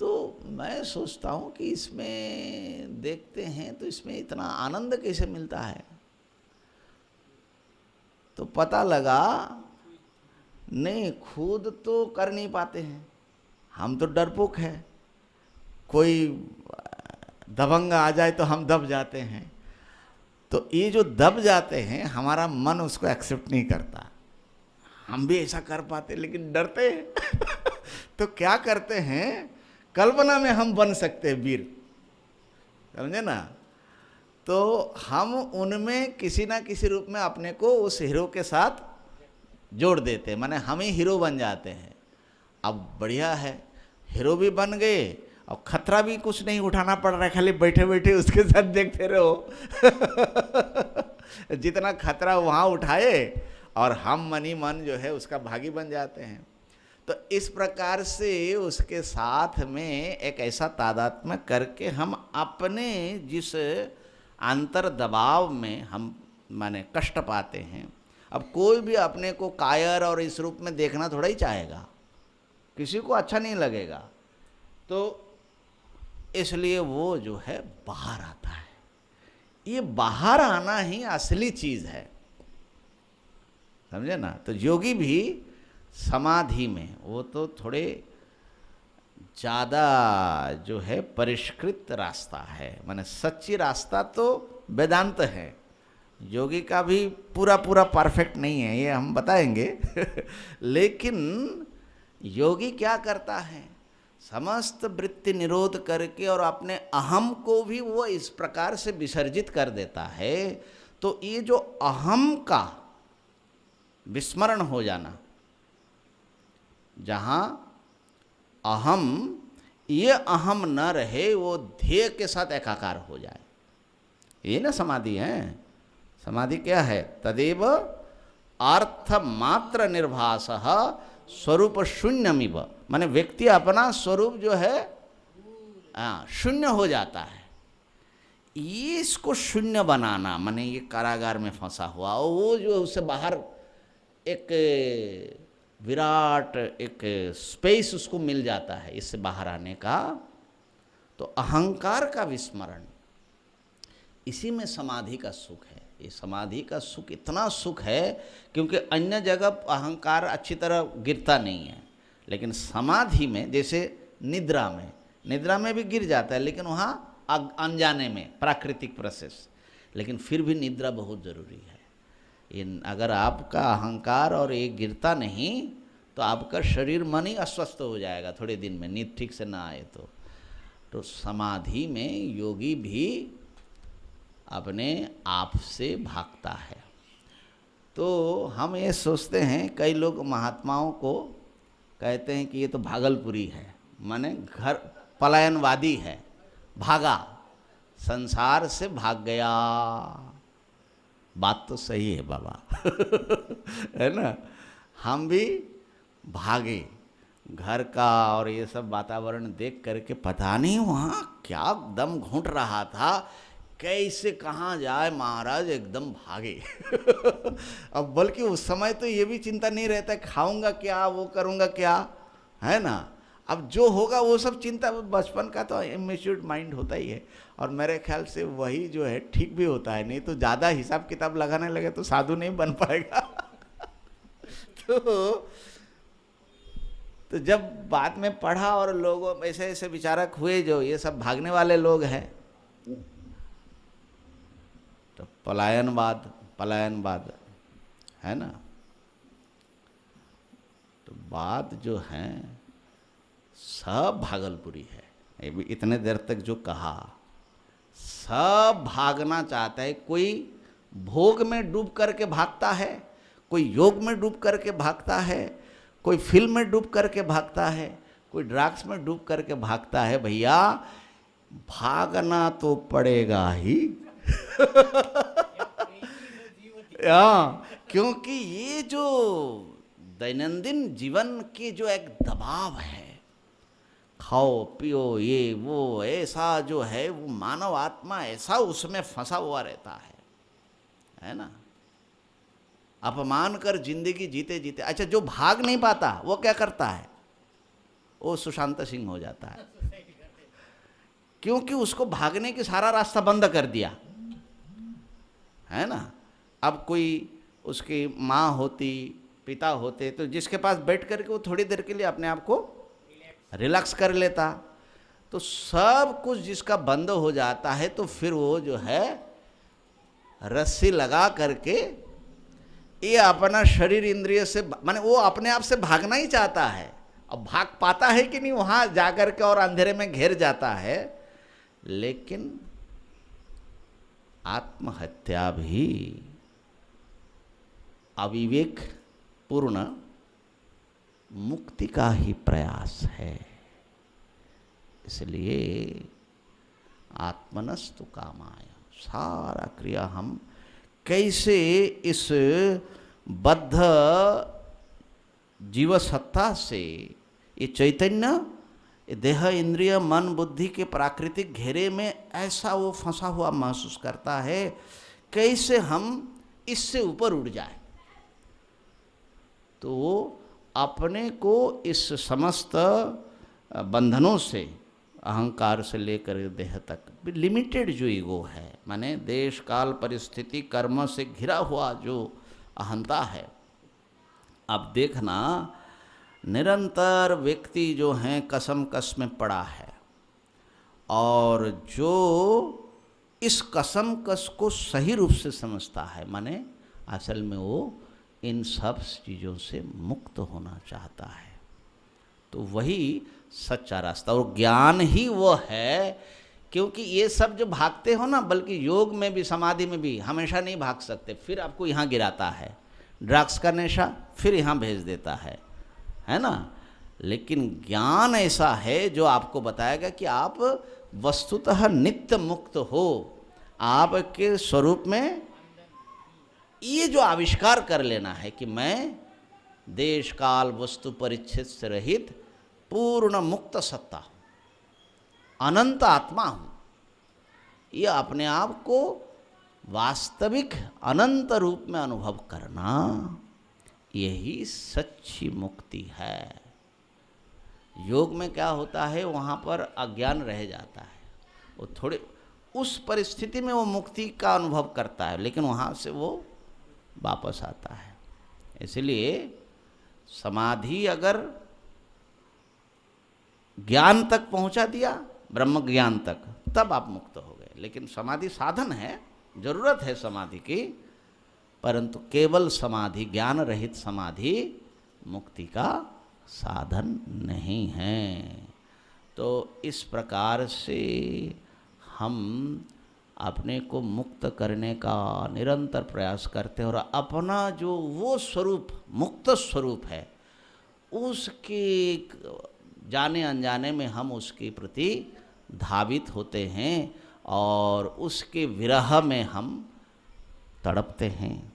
तो मैं सोचता हूँ कि इसमें देखते हैं तो इसमें इतना आनंद कैसे मिलता है, तो पता लगा नहीं, खुद तो कर नहीं पाते हैं, हम तो डरपोक हैं, कोई दबंग आ जाए तो हम दब जाते हैं, तो ये जो दब जाते हैं हमारा मन उसको एक्सेप्ट नहीं करता, हम भी ऐसा कर पाते लेकिन डरते हैं तो क्या करते हैं, कल्पना में हम बन सकते हैं वीर, समझे ना, तो हम उनमें किसी ना किसी रूप में अपने को उस हीरो के साथ जोड़ देते हैं, माने हम ही हीरो बन जाते हैं। अब बढ़िया है, हीरो भी बन गए और खतरा भी कुछ नहीं उठाना पड़ रहा है, खाली बैठे बैठे उसके साथ देखते रहो जितना खतरा वहाँ उठाए और हम मनी मन जो है उसका भागी बन जाते हैं। तो इस प्रकार से उसके साथ में एक ऐसा तादात्म्य करके हम अपने जिस अंतर दबाव में हम माने कष्ट पाते हैं, अब कोई भी अपने को कायर और इस रूप में देखना थोड़ा ही चाहेगा, किसी को अच्छा नहीं लगेगा, तो इसलिए वो जो है बाहर आता है। ये बाहर आना ही असली चीज़ है, समझे ना। तो योगी भी समाधि में वो तो थोड़े ज़्यादा जो है परिष्कृत रास्ता है, माने सच्ची रास्ता तो वेदांत है, योगी का भी पूरा पूरा परफेक्ट नहीं है, ये हम बताएंगे लेकिन योगी क्या करता है, समस्त वृत्ति निरोध करके और अपने अहम को भी वो इस प्रकार से विसर्जित कर देता है। तो ये जो अहम का विस्मरण हो जाना, जहाँ अहम ये अहम न रहे, वो ध्येय के साथ एकाकार हो जाए, ये ना समाधि है। समाधि क्या है, तदेव अर्थ मात्र निर्भास स्वरूप शून्यमिव, माने व्यक्ति अपना स्वरूप जो है शून्य हो जाता है। ये इसको शून्य बनाना, माने ये कारागार में फंसा हुआ, और वो जो उससे बाहर एक विराट एक स्पेस उसको मिल जाता है इससे बाहर आने का। तो अहंकार का विस्मरण, इसी में समाधि का सुख है। ये समाधि का सुख इतना सुख है क्योंकि अन्य जगह अहंकार अच्छी तरह गिरता नहीं है, लेकिन समाधि में, जैसे निद्रा में भी गिर जाता है, लेकिन वहाँ अनजाने में प्राकृतिक प्रोसेस, लेकिन फिर भी निद्रा बहुत ज़रूरी है। अगर आपका अहंकार और ये गिरता नहीं तो आपका शरीर मन ही अस्वस्थ हो जाएगा थोड़े दिन में, नींद ठीक से ना आए तो समाधि में योगी भी अपने आप से भागता है। तो हम ये सोचते हैं, कई लोग महात्माओं को कहते हैं कि ये तो भागलपुरी है, माने घर पलायनवादी है, भागा, संसार से भाग गया। बात तो सही है बाबा है ना, हम भी भागे घर का और ये सब वातावरण देख करके, पता नहीं वहाँ क्या दम घुट रहा था, कैसे कहाँ जाए महाराज, एकदम भागे अब बल्कि उस समय तो ये भी चिंता नहीं रहता खाऊंगा क्या, वो करूँगा क्या, है ना। अब जो होगा वो सब चिंता, बचपन का तो इमेच्योर माइंड होता ही है, और मेरे ख्याल से वही जो है ठीक भी होता है, नहीं तो ज़्यादा हिसाब किताब लगाने लगे तो साधु नहीं बन पाएगा तो जब बाद में पढ़ा और लोगों ऐसे ऐसे विचारक हुए जो ये सब भागने वाले लोग हैं, तो पलायनवाद है ना। तो बात जो है सब भागलपुरी है, ये भी इतने देर तक जो कहा, सब भागना चाहता है। कोई भोग में डूब करके भागता है, कोई योग में डूब करके भागता है, कोई फिल्म में डूब करके भागता है, कोई ड्रग्स में डूब करके भागता है। भैया भागना तो पड़ेगा ही क्योंकि ये जो दैनंदिन जीवन के जो एक दबाव है, खाओ पियो ये वो, ऐसा जो है वो मानव आत्मा ऐसा उसमें फंसा हुआ रहता है ना। अपमान कर जिंदगी जीते जीते, अच्छा जो भाग नहीं पाता वो क्या करता है, वो सुशांत सिंह हो जाता है, क्योंकि उसको भागने की सारा रास्ता बंद कर दिया है ना। अब कोई उसकी माँ होती, पिता होते, तो जिसके पास बैठ करके वो थोड़ी देर के लिए अपने आप को रिलैक्स कर लेता, तो सब कुछ जिसका बंद हो जाता है, तो फिर वो जो है रस्सी लगा करके ये अपना शरीर इंद्रिय से, माने वो अपने आप से भागना ही चाहता है। अब भाग पाता है कि नहीं, वहाँ जाकर के और अंधेरे में घेर जाता है। लेकिन आत्महत्या भी अविवेक पूर्ण मुक्ति का ही प्रयास है। इसलिए आत्मनस्तु कामाय, सारा क्रिया हम कैसे इस बद्ध जीव सत्ता से, ये चैतन्य, ये देह इंद्रिय मन बुद्धि के प्राकृतिक घेरे में ऐसा वो फंसा हुआ महसूस करता है, कैसे हम इससे ऊपर उड़ जाए। तो अपने को इस समस्त बंधनों से, अहंकार से लेकर देह तक, लिमिटेड जो ईगो है, माने देश काल परिस्थिति कर्म से घिरा हुआ जो अहंता है, अब देखना, निरंतर व्यक्ति जो हैं कसम कस में पड़ा है, और जो इस कसम कस को सही रूप से समझता है, माने असल में वो इन सब चीज़ों से मुक्त होना चाहता है, तो वही सच्चा रास्ता और ज्ञान ही वो है। क्योंकि ये सब जो भागते हो ना, बल्कि योग में भी समाधि में भी हमेशा नहीं भाग सकते, फिर आपको यहाँ गिराता है, ड्रग्स का नशा फिर यहाँ भेज देता है ना। लेकिन ज्ञान ऐसा है जो आपको बताएगा कि आप वस्तुतः नित्य मुक्त हो, आपके स्वरूप में ये जो आविष्कार कर लेना है कि मैं देश काल वस्तु परिच्छेद से रहित पूर्ण मुक्त सत्ता हूँ, अनंत आत्मा हूँ, ये अपने आप को वास्तविक अनंत रूप में अनुभव करना, यही सच्ची मुक्ति है। योग में क्या होता है, वहाँ पर अज्ञान रह जाता है, वो थोड़े उस परिस्थिति में वो मुक्ति का अनुभव करता है, लेकिन वहाँ से वो वापस आता है। इसलिए समाधि अगर ज्ञान तक पहुँचा दिया, ब्रह्म ज्ञान तक, तब आप मुक्त हो गए। लेकिन समाधि साधन है, जरूरत है समाधि की, परंतु केवल समाधि, ज्ञान रहित समाधि मुक्ति का साधन नहीं है। तो इस प्रकार से हम अपने को मुक्त करने का निरंतर प्रयास करते हैं, और अपना जो वो स्वरूप, मुक्त स्वरूप है, उसके जाने अनजाने में हम उसके प्रति धावित होते हैं, और उसके विरह में हम तड़पते हैं।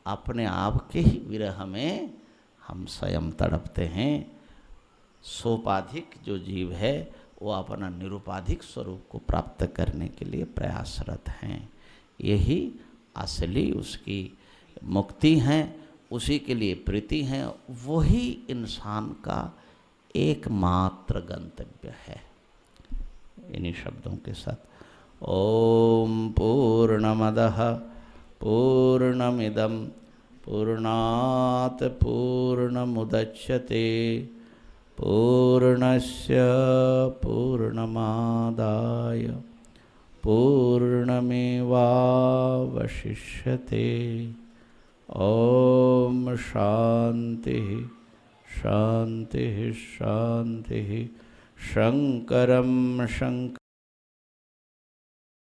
अपने आप के ही विरह में हम स्वयं तड़पते हैं। सोपाधिक जो जीव है वो अपना निरुपाधिक स्वरूप को प्राप्त करने के लिए प्रयासरत हैं। यही असली उसकी मुक्ति है, उसी के लिए प्रीति है, वही इंसान का एकमात्र गंतव्य है। इन्हीं शब्दों के साथ ओम पूर्णमदः पूर्णमिदं पूर्णात् पूर्णमुदच्यते पूर्णस्य पूर्णमादाय पूर्णमेवावशिष्यते। ओम शांति शांति शांति। शंकरं शंकर